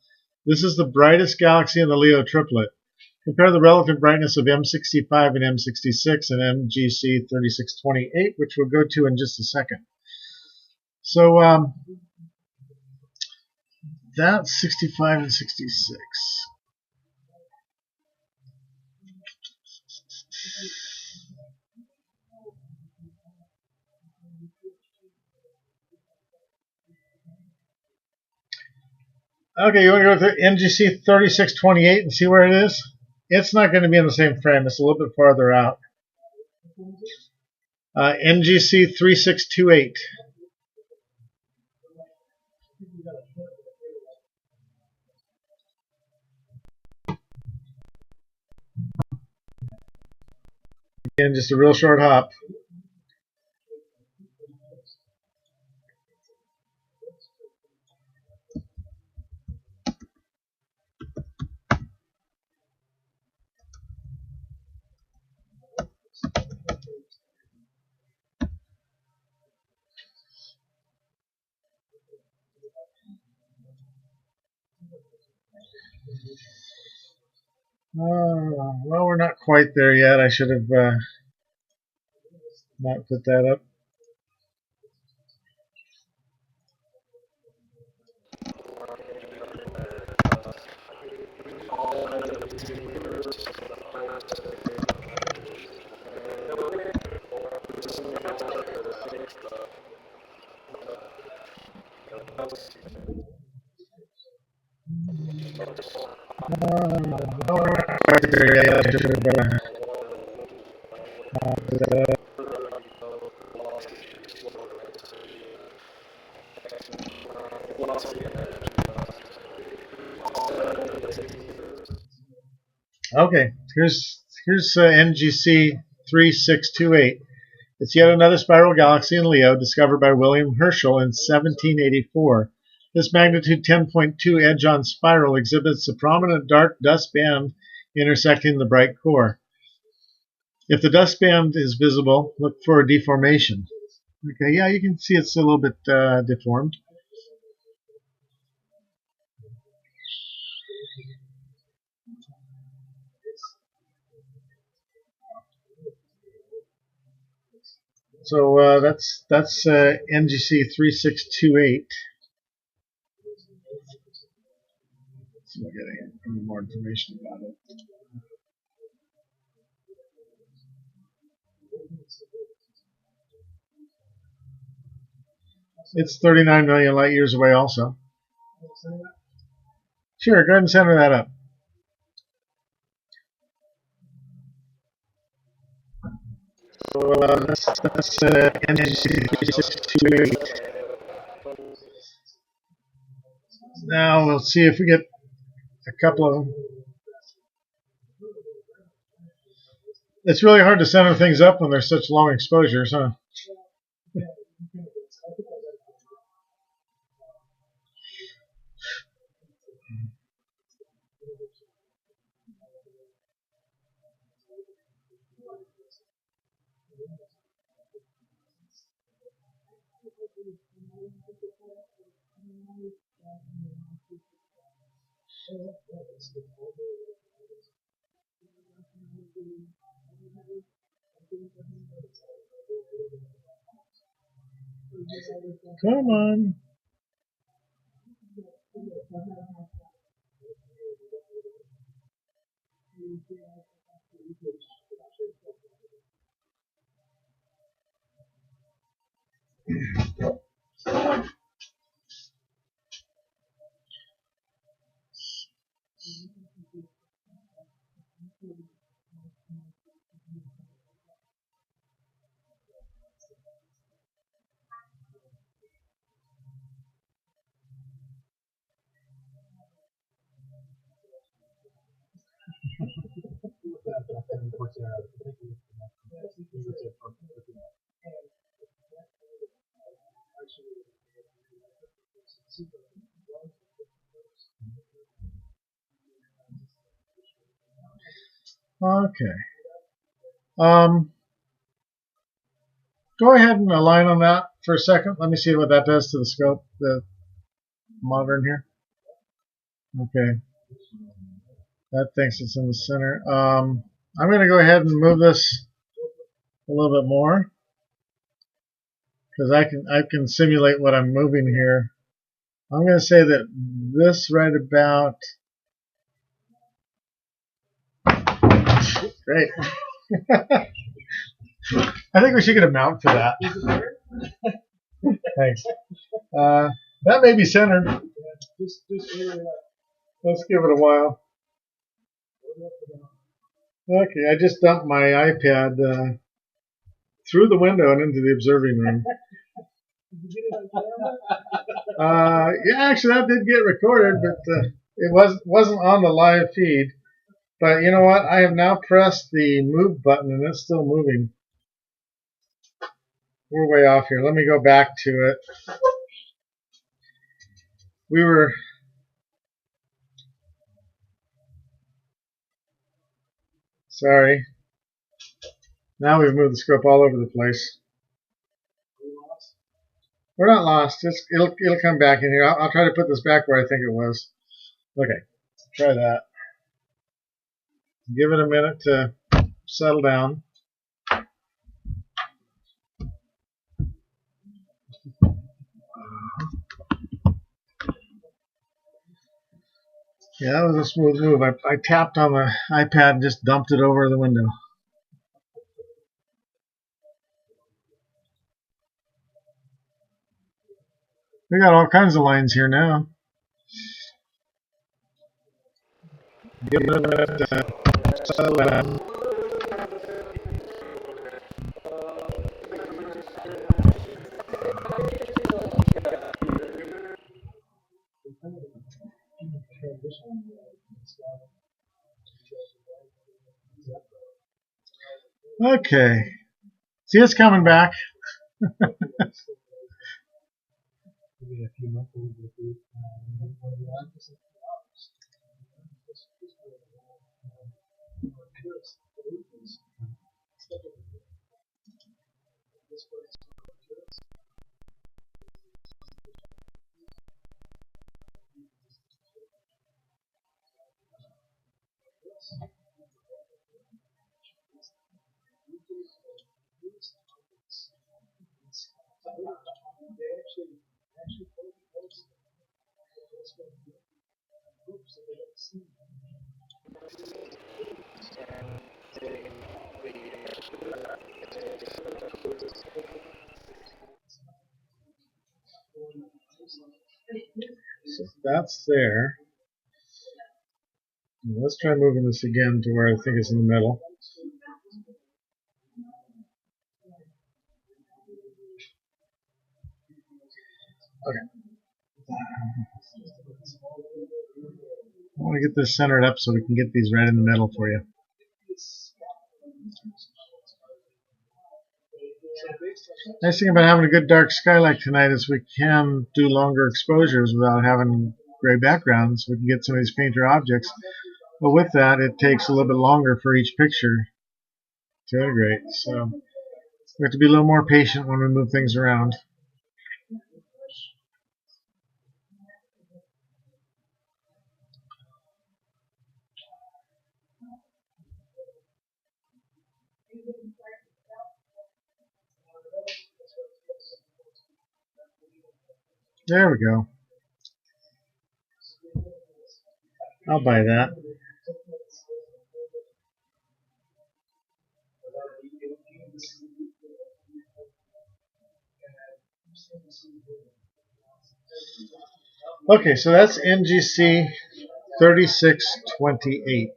[SPEAKER 1] This is the brightest galaxy in the Leo triplet. Compare the relative brightness of M65 and M66 and MGC 3628, which we'll go to in just a second. So that's 65 and 66. Okay, you want to go to MGC 3628 and see where it is? It's not going to be in the same frame. It's a little bit farther out. MGC 3628. Again, just a real short hop. Well, we're not quite there yet. I should have not put that up. Well, we're not quite there yet. I should have put that up. Okay, here's NGC 3628. It's yet another spiral galaxy in Leo discovered by William Herschel in 1784. This magnitude 10.2 edge-on spiral exhibits a prominent dark dust band intersecting the bright core. If the dust band is visible, look for a deformation. Okay, yeah, you can see it's a little bit deformed. So that's NGC 3628. So we're getting any more information about it. It's 39 million light years away also. Sure, go ahead and center that up. So that's NGC 3628. Now we'll see if we get a couple of them. It's really hard to center things up when there's such long exposures, huh? Come on. Okay. Go ahead and align on that for a second. Let me see what that does to the scope, the monitor in here. Okay. That thinks it's in the center. I'm going to go ahead and move this a little bit more because I can simulate what I'm moving here. I'm going to say that this right about. Great. I think we should get a mount for that. Thanks. That may be centered. Let's give it a while. Okay, I just dumped my iPad through the window and into the observing room. Yeah, actually that did get recorded, but it wasn't on the live feed. But you know what? I have now pressed the move button and it's still moving. We're way off here. Let me go back to it. We were. Sorry. Now we've moved the scope all over the place. We're not lost. It'll come back in here. I'll try to put this back where I think it was. Okay, try that. Give it a minute to settle down. Yeah, that was a smooth move. I tapped on the iPad and just dumped it over the window. We got all kinds of lines here now. Give it a minute to settle down. Okay. See, it's coming back. So that's there. Let's try moving this again to where I think it's in the middle. Okay. I want to get this centered up so we can get these right in the middle for you. Nice thing about having a good dark skylight tonight is we can do longer exposures without having gray backgrounds. We can get some of these painter objects. But with that, it takes a little bit longer for each picture to integrate. So we have to be a little more patient when we move things around. There we go. I'll buy that. Okay, so that's NGC 3628.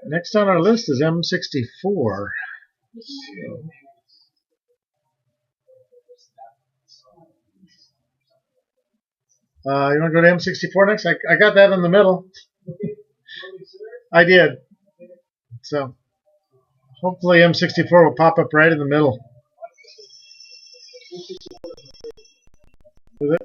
[SPEAKER 1] Next on our list is M64. So, you want to go to M64 next? I got that in the middle. I did. So hopefully M64 will pop up right in the middle. Is it?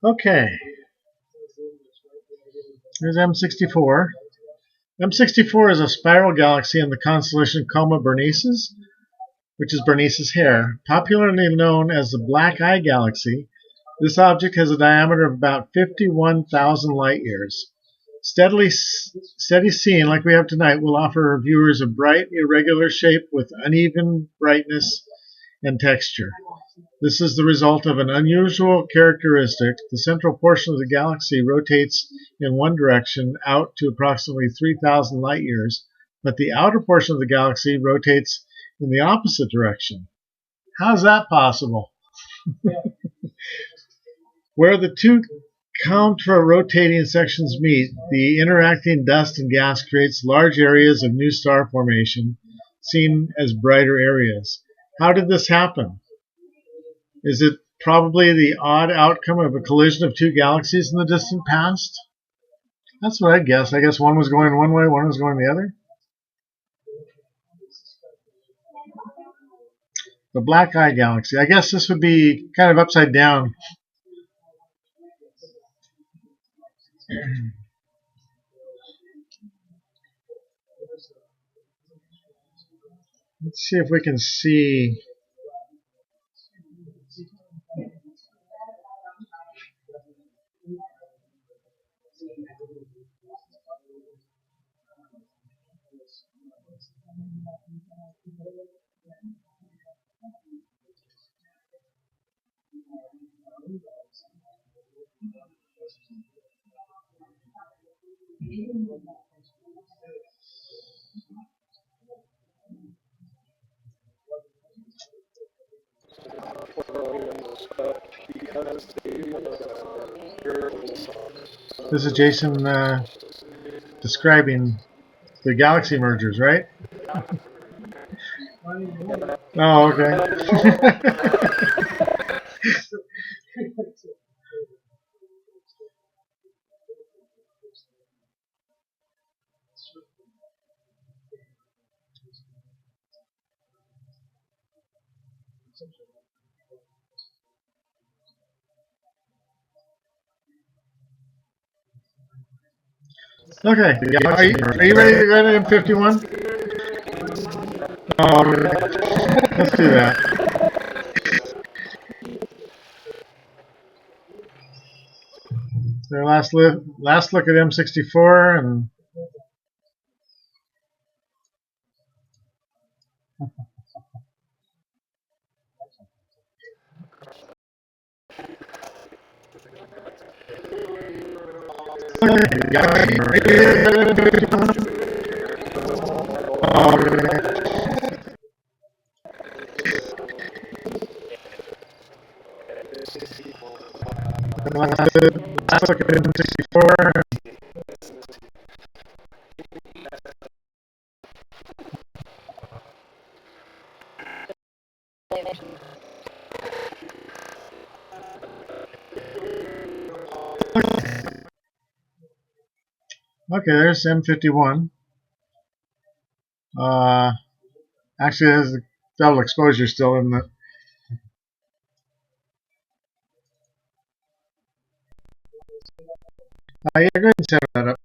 [SPEAKER 1] Okay. Here's M64. M64 is a spiral galaxy in the constellation Coma Berenices, which is Bernice's hair. Popularly known as the Black Eye Galaxy, this object has a diameter of about 51,000 light years. Steady seen like we have tonight will offer viewers a bright, irregular shape with uneven brightness and texture. This is the result of an unusual characteristic. The central portion of the galaxy rotates in one direction out to approximately 3,000 light years, but the outer portion of the galaxy rotates in the opposite direction. How's that possible? Where the two contra-rotating sections meet, the interacting dust and gas creates large areas of new star formation, seen as brighter areas. How did this happen? Is it probably the odd outcome of a collision of two galaxies in the distant past? That's what I guess. I guess one was going one way, one was going the other. The Black Eye Galaxy. I guess this would be kind of upside down. Let's see if we can see. This is Jason describing the galaxy mergers, right? Oh, okay. Okay, are you ready to go to M51? Oh, okay. Let's do that. Their last look at M64, and last look at M64. Okay, there's M51. Actually, it has the double exposure still in the. Yeah, go ahead and set that up.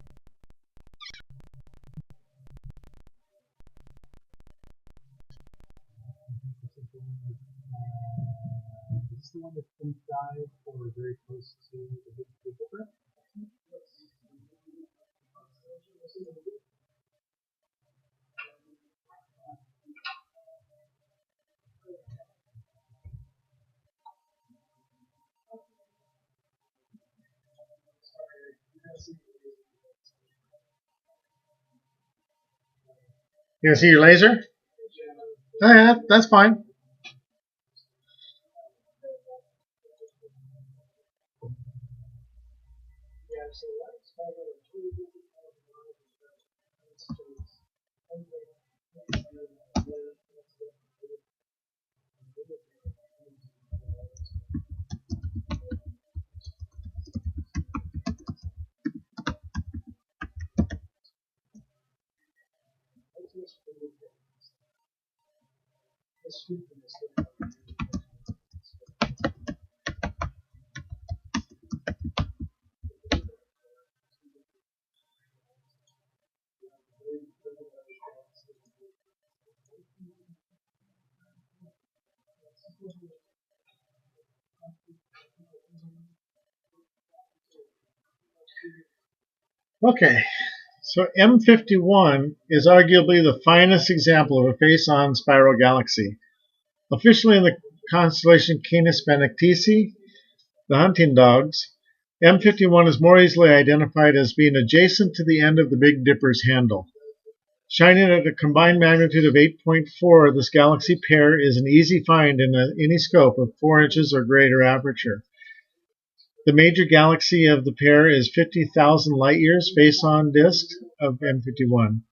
[SPEAKER 3] Is this the one that's inside or very close to the Big Dipper?
[SPEAKER 1] You can see your laser? Oh, yeah, that's fine. Okay, so M51 is arguably the finest example of a face-on spiral galaxy. Officially in the constellation Canis Benedicti, the hunting dogs, M51 is more easily identified as being adjacent to the end of the Big Dipper's handle. Shining at a combined magnitude of 8.4, this galaxy pair is an easy find in any scope of 4 inches or greater aperture. The major galaxy of the pair is 50,000 light-years face-on disk of M51.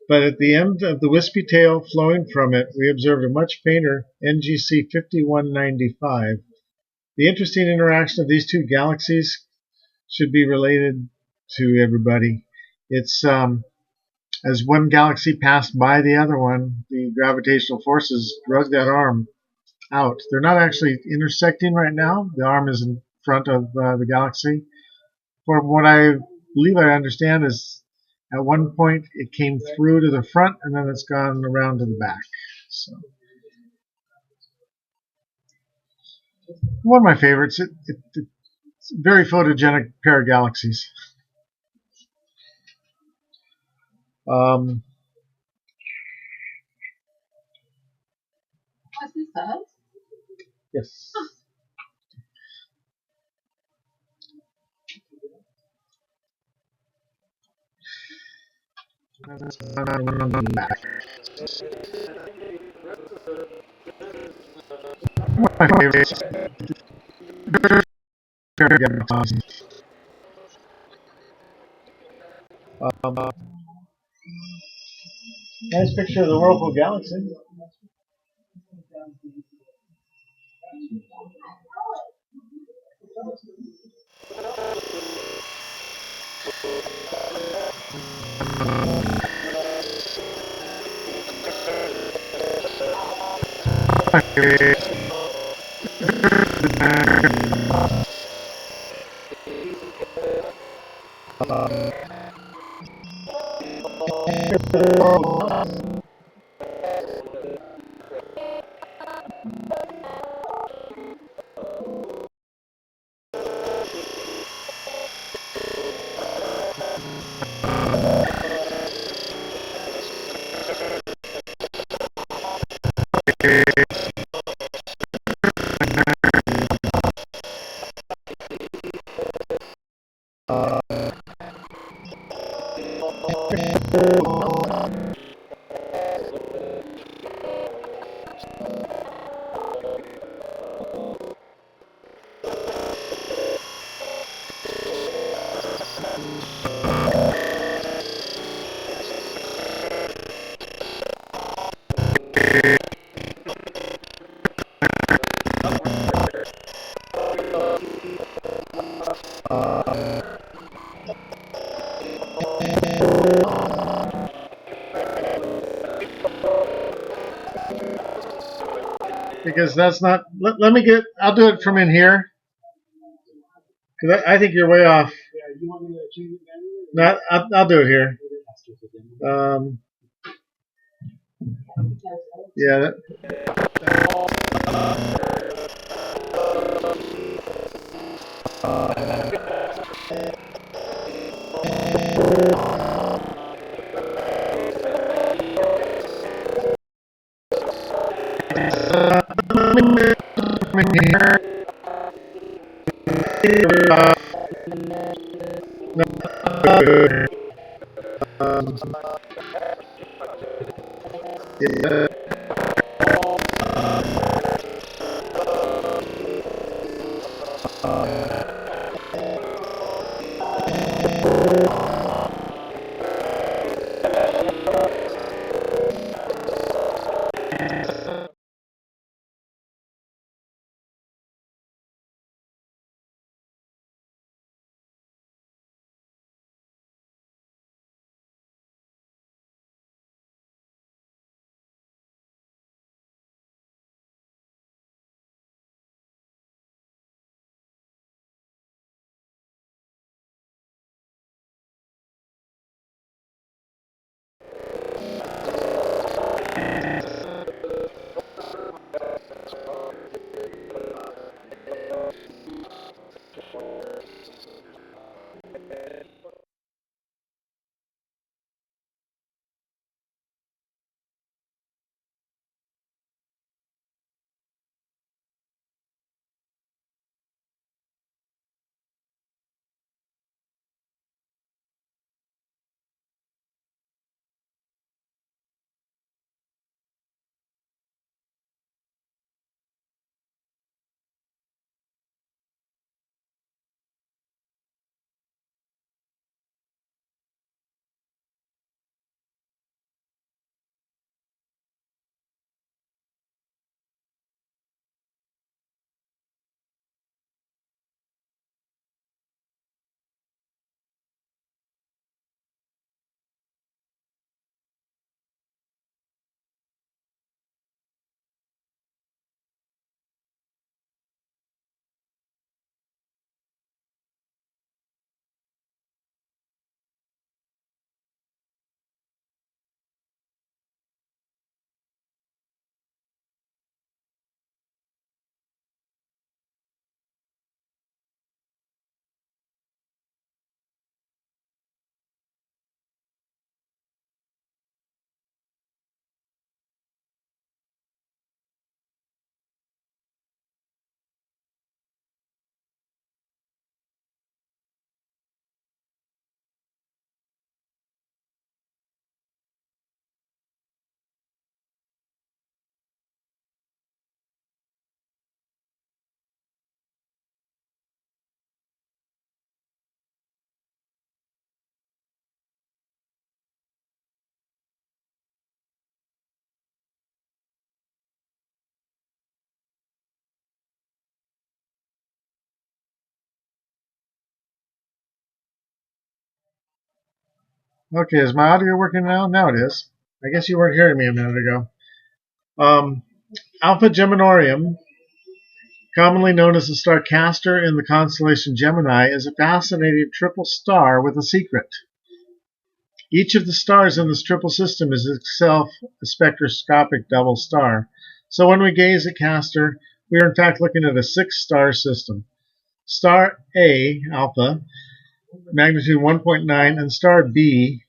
[SPEAKER 1] But at the end of the wispy tail flowing from it, we observed a much fainter NGC 5195. The interesting interaction of these two galaxies should be related to everybody. It's as one galaxy passed by the other one, the gravitational forces drug that arm out. They're not actually intersecting right now. The arm is in front of the galaxy. From what I believe I understand is at one point it came through to the front and then it's gone around to the back. So one of my favorites. It's a very photogenic pair of galaxies. Um,
[SPEAKER 4] What's this us?
[SPEAKER 1] yes. My favorites. Pair of galaxies. Um, Nice picture of the Whirlpool Galaxy. Because that's not. Let me get. I'll do it from in here. Because I think you're way off.
[SPEAKER 3] Yeah, you want me to change it manually?
[SPEAKER 1] No, I'll do it here. Yeah. From in here. Yeah. Okay, is my audio working now? Now it is. I guess you weren't hearing me a minute ago. Um, Alpha Geminorum, commonly known as the star Castor in the constellation Gemini, is a fascinating triple star with a secret. Each of the stars in this triple system is itself a spectroscopic double star. So when we gaze at Castor, we are in fact looking at a six-star system. Star A, Alpha, magnitude 1.9, and star B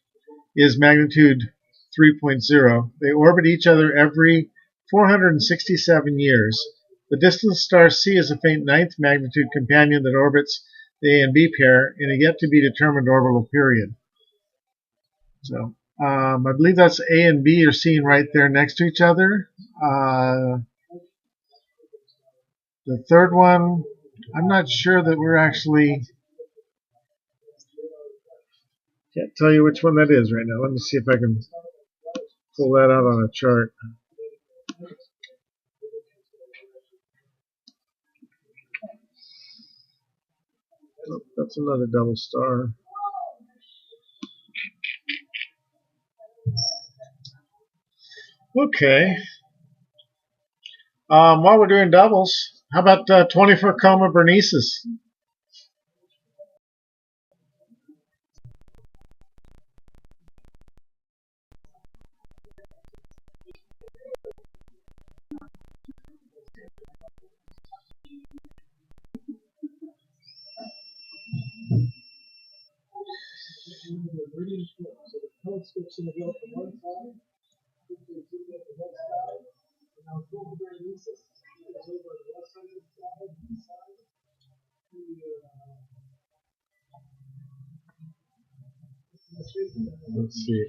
[SPEAKER 1] is magnitude 3.0. They orbit each other every 467 years. The distant star C is a faint ninth magnitude companion that orbits the A and B pair in a yet to be determined orbital period. So I believe that's A and B are seen right there next to each other. The third one, I'm not sure that we're actually. Can't tell you which one that is right now. Let me see if I can pull that out on a chart. Oh, that's another double star. Okay. While we're doing doubles, how about 24 Coma Bernices? Let's see.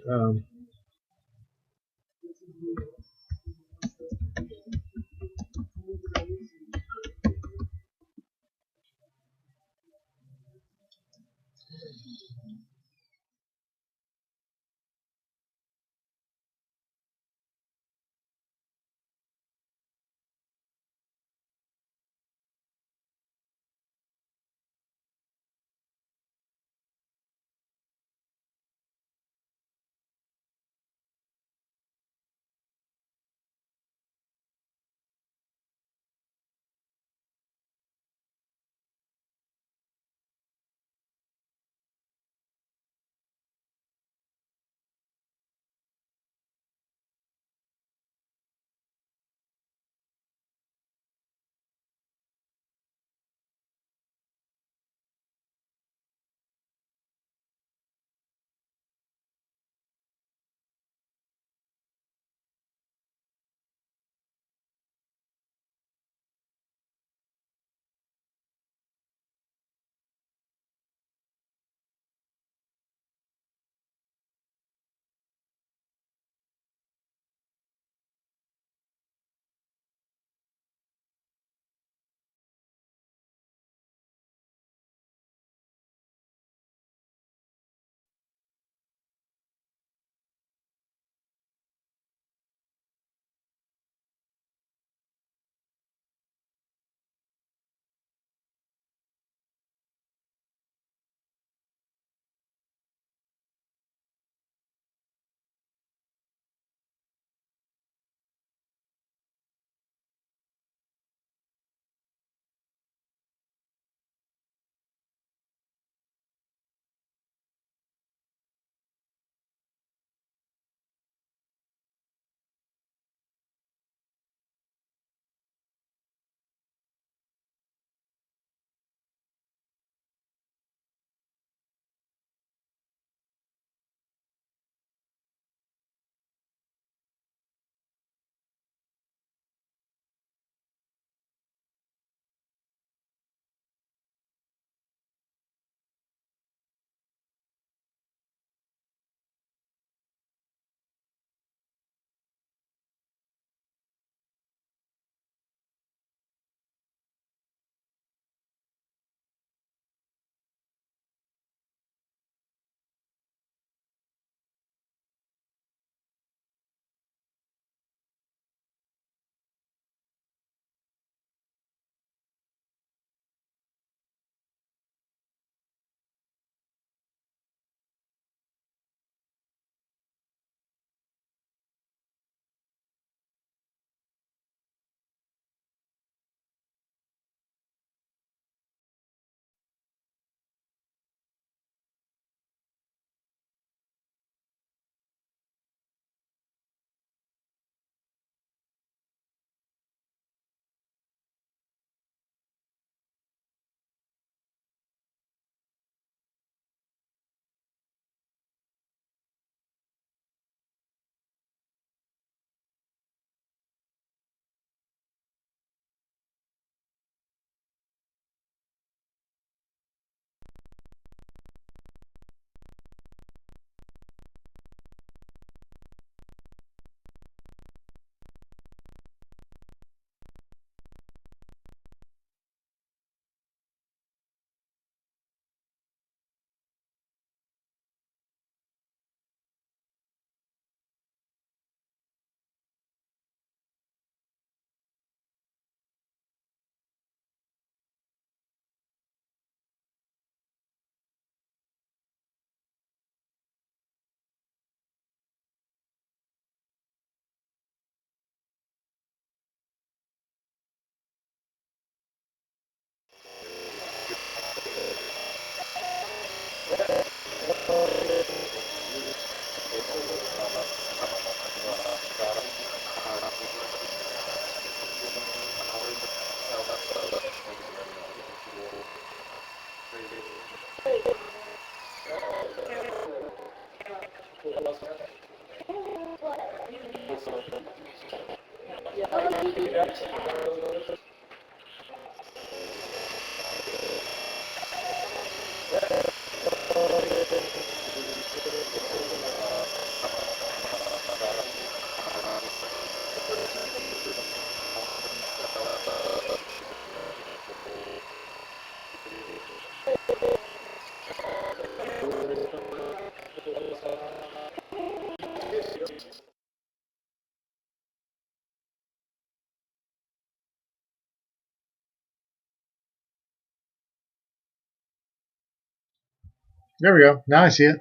[SPEAKER 1] There we go. Now I see it.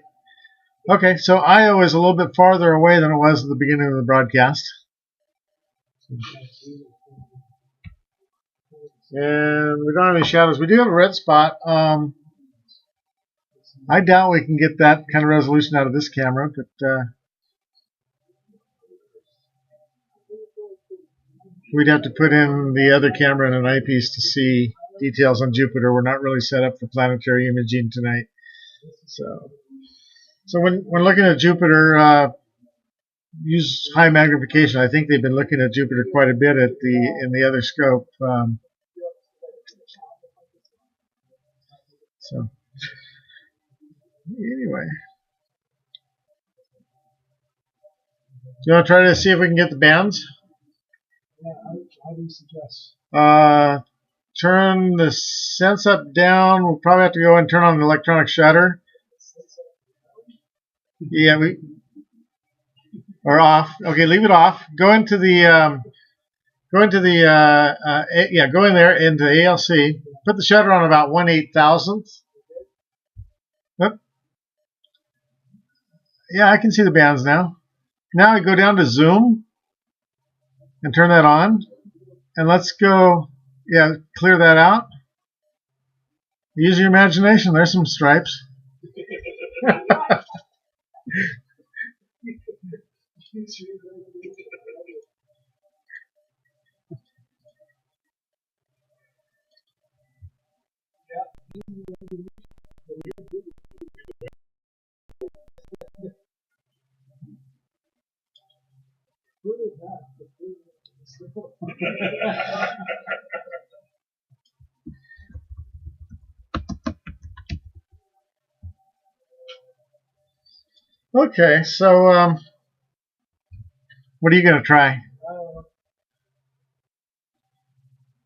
[SPEAKER 1] Okay, so Io is a little bit farther away than it was at the beginning of the broadcast. And we don't have any shadows. We do have a red spot. I doubt we can get that kind of resolution out of this camera, but we'd have to put in the other camera in an eyepiece to see details on Jupiter. We're not really set up for planetary imaging tonight. So when looking at Jupiter, use high magnification. I think they've been looking at Jupiter quite a bit in the other scope. So anyway, do you want to try to see if we can get the bands?
[SPEAKER 3] Yeah, how do you suggest?
[SPEAKER 1] Turn the sense up down. We'll probably have to go and turn on the electronic shutter. Yeah, or off. Okay, leave it off. Go in there into ALC. Put the shutter on about 1/8,000th. Yep. Yeah, I can see the bands now. Now I go down to zoom and turn that on. And let's go, clear that out. Use your imagination. There's some stripes. Okay, so what are you going to try?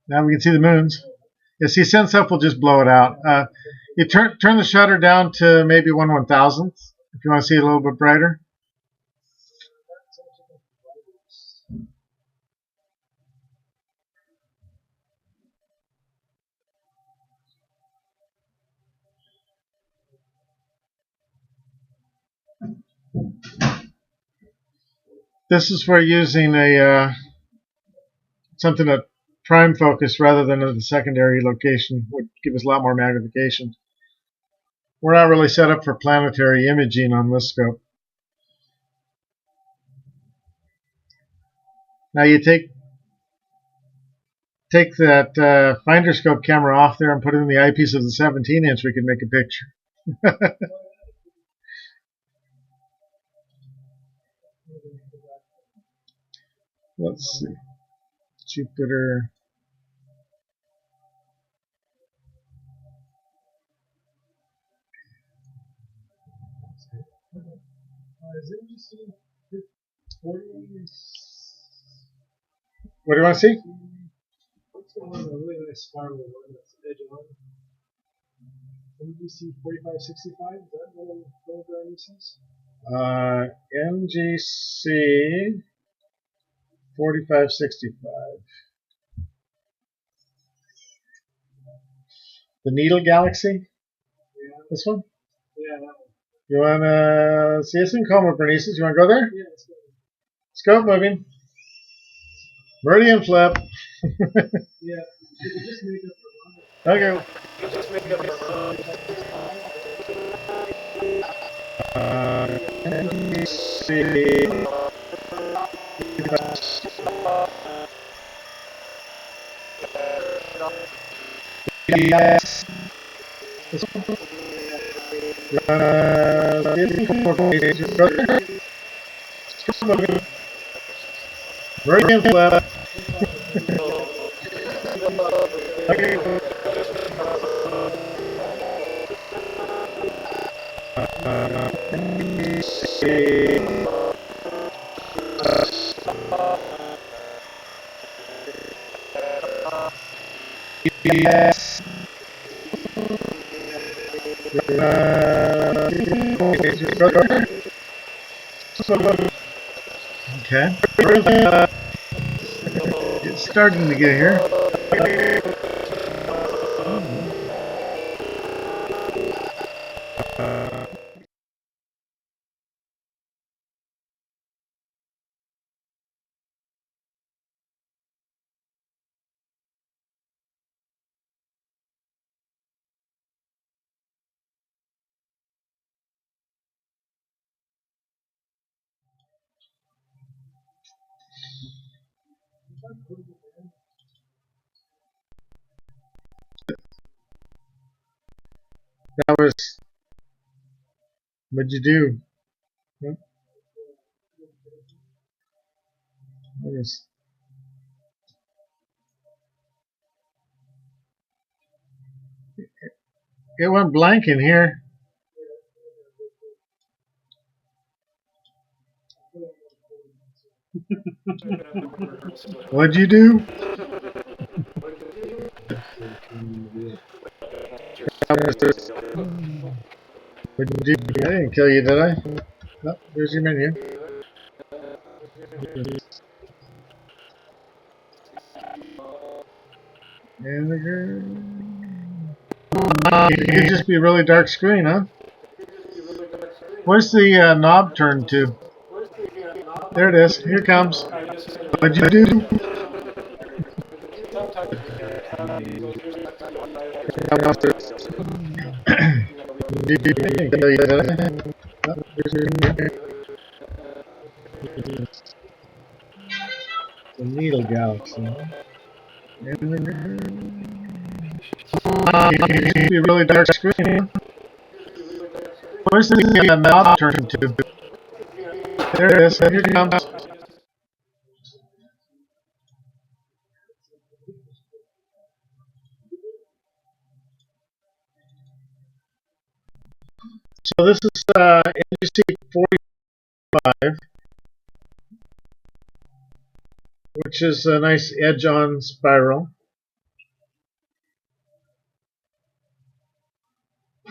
[SPEAKER 1] Now we can see the moons. Yeah, see, sense up will just blow it out. You turn the shutter down to maybe 1/1000th if you want to see it a little bit brighter. This is for using something at prime focus rather than at the secondary location would give us a lot more magnification. We're not really set up for planetary imaging on this scope. Now you take that finder scope camera off there and put it in the eyepiece of the 17-inch, we can make a picture. Let's see. Jupiter. What do you want to see?
[SPEAKER 3] What's going on? A really nice spiral line that's edge on. NGC 4565, is that what program this is?
[SPEAKER 1] NGC 4565. The Needle Galaxy?
[SPEAKER 3] Yeah.
[SPEAKER 1] This one?
[SPEAKER 3] Yeah, that one.
[SPEAKER 1] You want to see us in Coma, Bernices? You want to go there?
[SPEAKER 3] Yeah, let's go.
[SPEAKER 1] Scope moving. Meridian flip.
[SPEAKER 3] Yeah, just make up for
[SPEAKER 1] Okay.
[SPEAKER 3] just make up for
[SPEAKER 1] NGC. Yes. This one? Meridian flip. Yes. Okay. It's starting to get here. That was. What'd you do? What is? It went blank in here. What'd you do? What'd you do? I didn't kill you, did I? Oh, there's your menu. And it could just be a really dark screen, huh? Where's the knob turned to? There it is. Here it comes. What'd you do? The Needle Galaxy. It could be a really dark screen. Where's the knob turned to? There it is. Here it comes. So this is NGC 45, which is a nice edge-on spiral.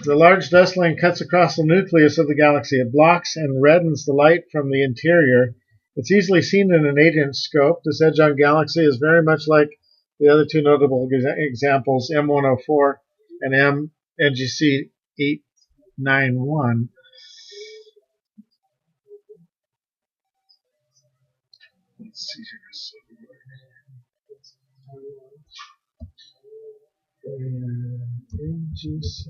[SPEAKER 1] The large dust lane cuts across the nucleus of the galaxy. It blocks and reddens the light from the interior. It's easily seen in an 8-inch scope. This edge-on galaxy is very much like the other two notable examples, M104 and NGC 891. Let's see here. NGC.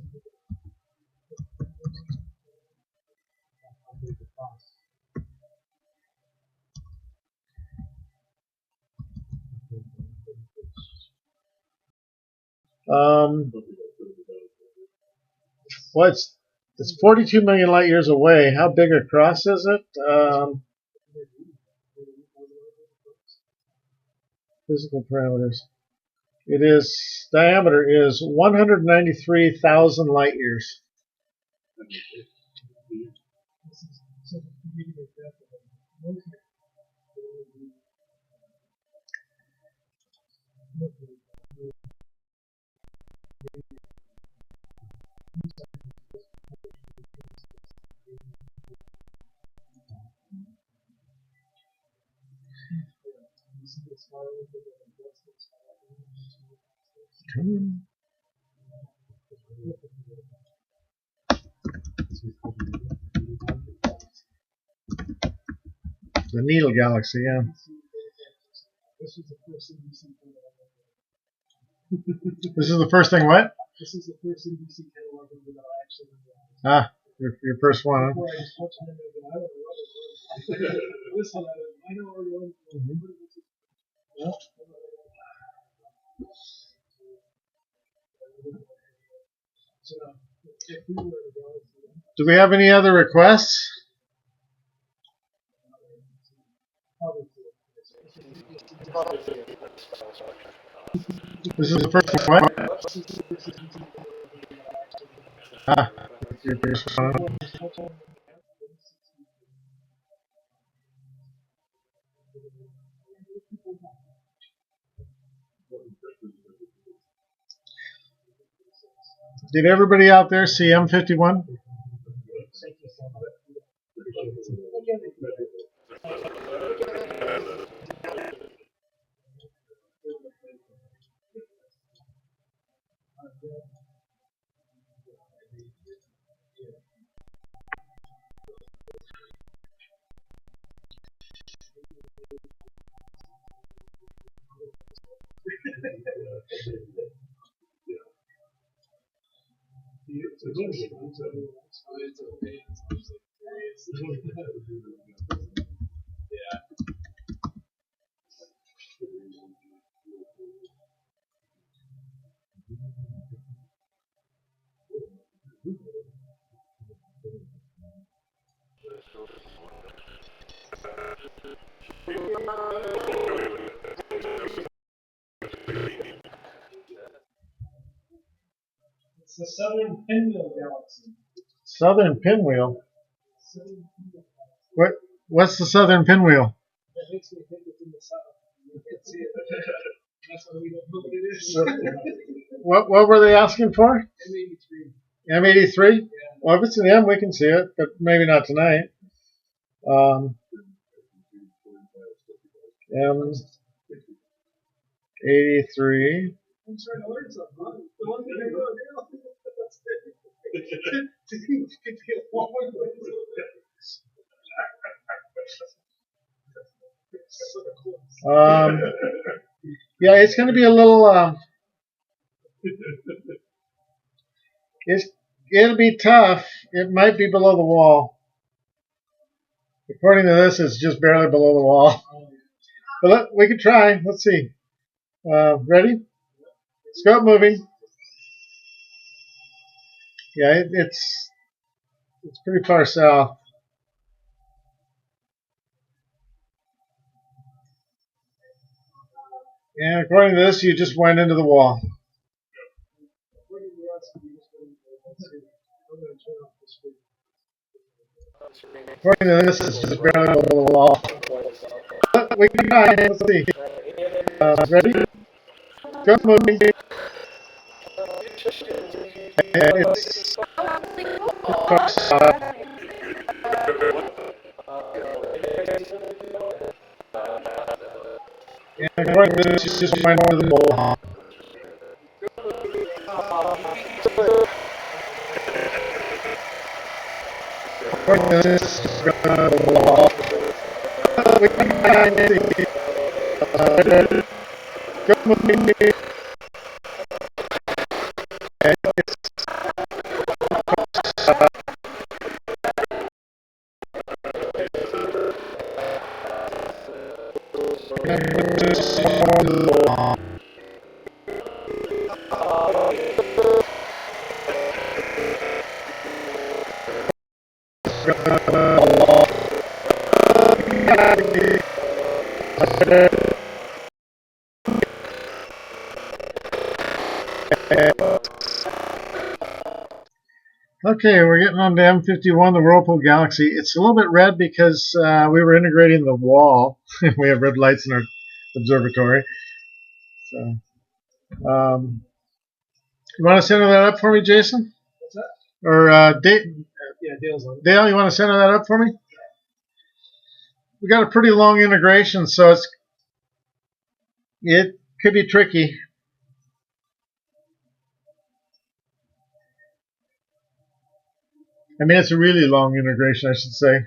[SPEAKER 1] Well, it's 42 million light years away. How big across is it? Physical parameters. It is diameter is 193,000 light years. The Needle Galaxy, yeah. This is the first thing, what? This is the first NBC catalog that I actually Ah, your first one, huh? Listen, I know where you're going. Do we have any other requests? This is the first one. Ah, your first one. Did everybody out there see M51?
[SPEAKER 3] It's the Southern Pinwheel Galaxy.
[SPEAKER 1] Southern Pinwheel. What's the Southern Pinwheel?
[SPEAKER 3] That makes me think it's in the South. You can't see it. That's why we don't know what it is.
[SPEAKER 1] What were they asking for?
[SPEAKER 3] M83.
[SPEAKER 1] M83?
[SPEAKER 3] Yeah.
[SPEAKER 1] Well, if it's an M, we can see it, but maybe not tonight. M83.
[SPEAKER 3] I'm trying to learn something. Huh? The one thing I know now. That's
[SPEAKER 1] Yeah, it's going to be a little. It'll be tough. It might be below the wall. According to this, it's just barely below the wall. But we can try. Let's see. Ready? Scope moving. Yeah, it's pretty far south. And according to this, you just went into the wall. According to this, it's just barely below the wall. But we can try. Let's see. Ready? Scope moving. It's far south. And according to this, you just went into the wall. According to this, it's barely below the wall. But we can try. Let's see. Ready? Scope moving. Okay, we're getting on to M51, the Whirlpool Galaxy. It's a little bit red because we were integrating the wall. We have red lights in our observatory. So, you want to center that up for me, Jason?
[SPEAKER 3] What's that?
[SPEAKER 1] Or
[SPEAKER 3] Yeah, Dale's on it.
[SPEAKER 1] Dale, you want to center that up for me? We got a pretty long integration, so it could be tricky. I mean, it's a really long integration, I should say.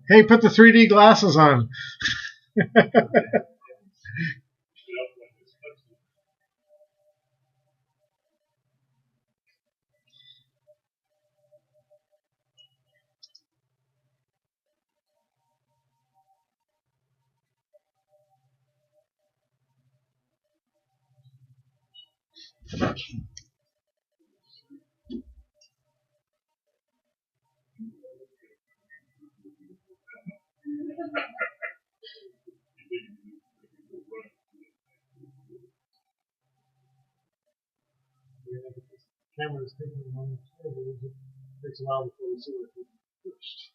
[SPEAKER 1] Hey, put the 3D glasses on. Takes a while before we see what we finished.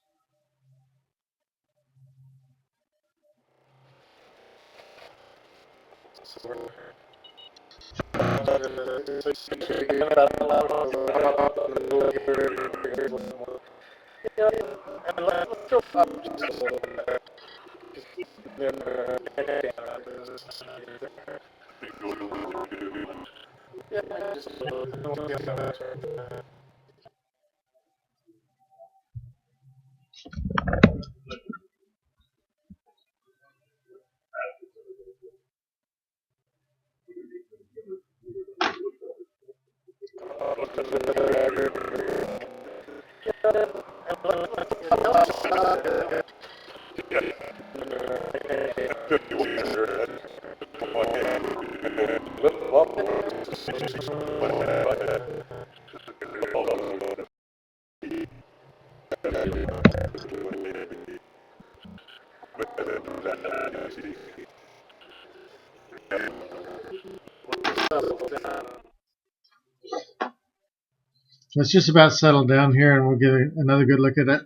[SPEAKER 1] It's just about settled down here, and we'll get another good look at it.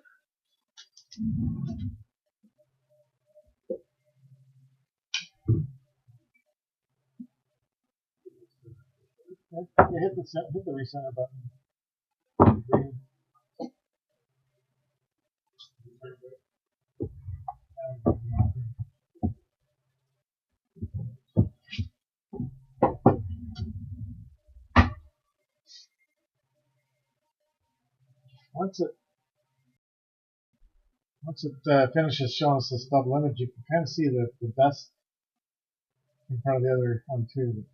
[SPEAKER 1] Hit the recenter button. Once it finishes showing us this double image, you can kind of see the dust in front of the other one too.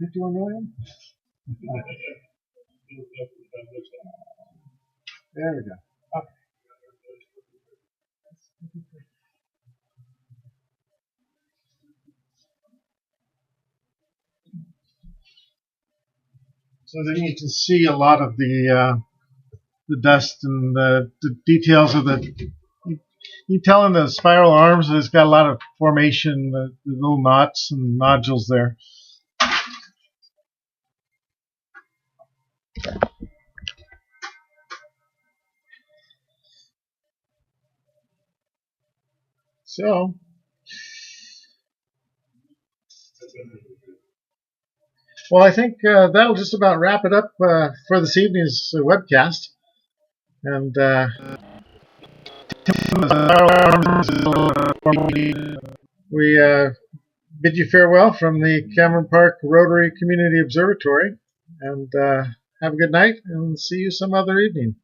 [SPEAKER 1] 51 million? There we go. Okay. So then you can see a lot of the dust and the details of the. You tell in the spiral arms it's got a lot of formation, the little knots and nodules there. So, well, I think that'll just about wrap it up for this evening's webcast. And we bid you farewell from the Cameron Park Rotary Community Observatory. And have a good night, and see you some other evening.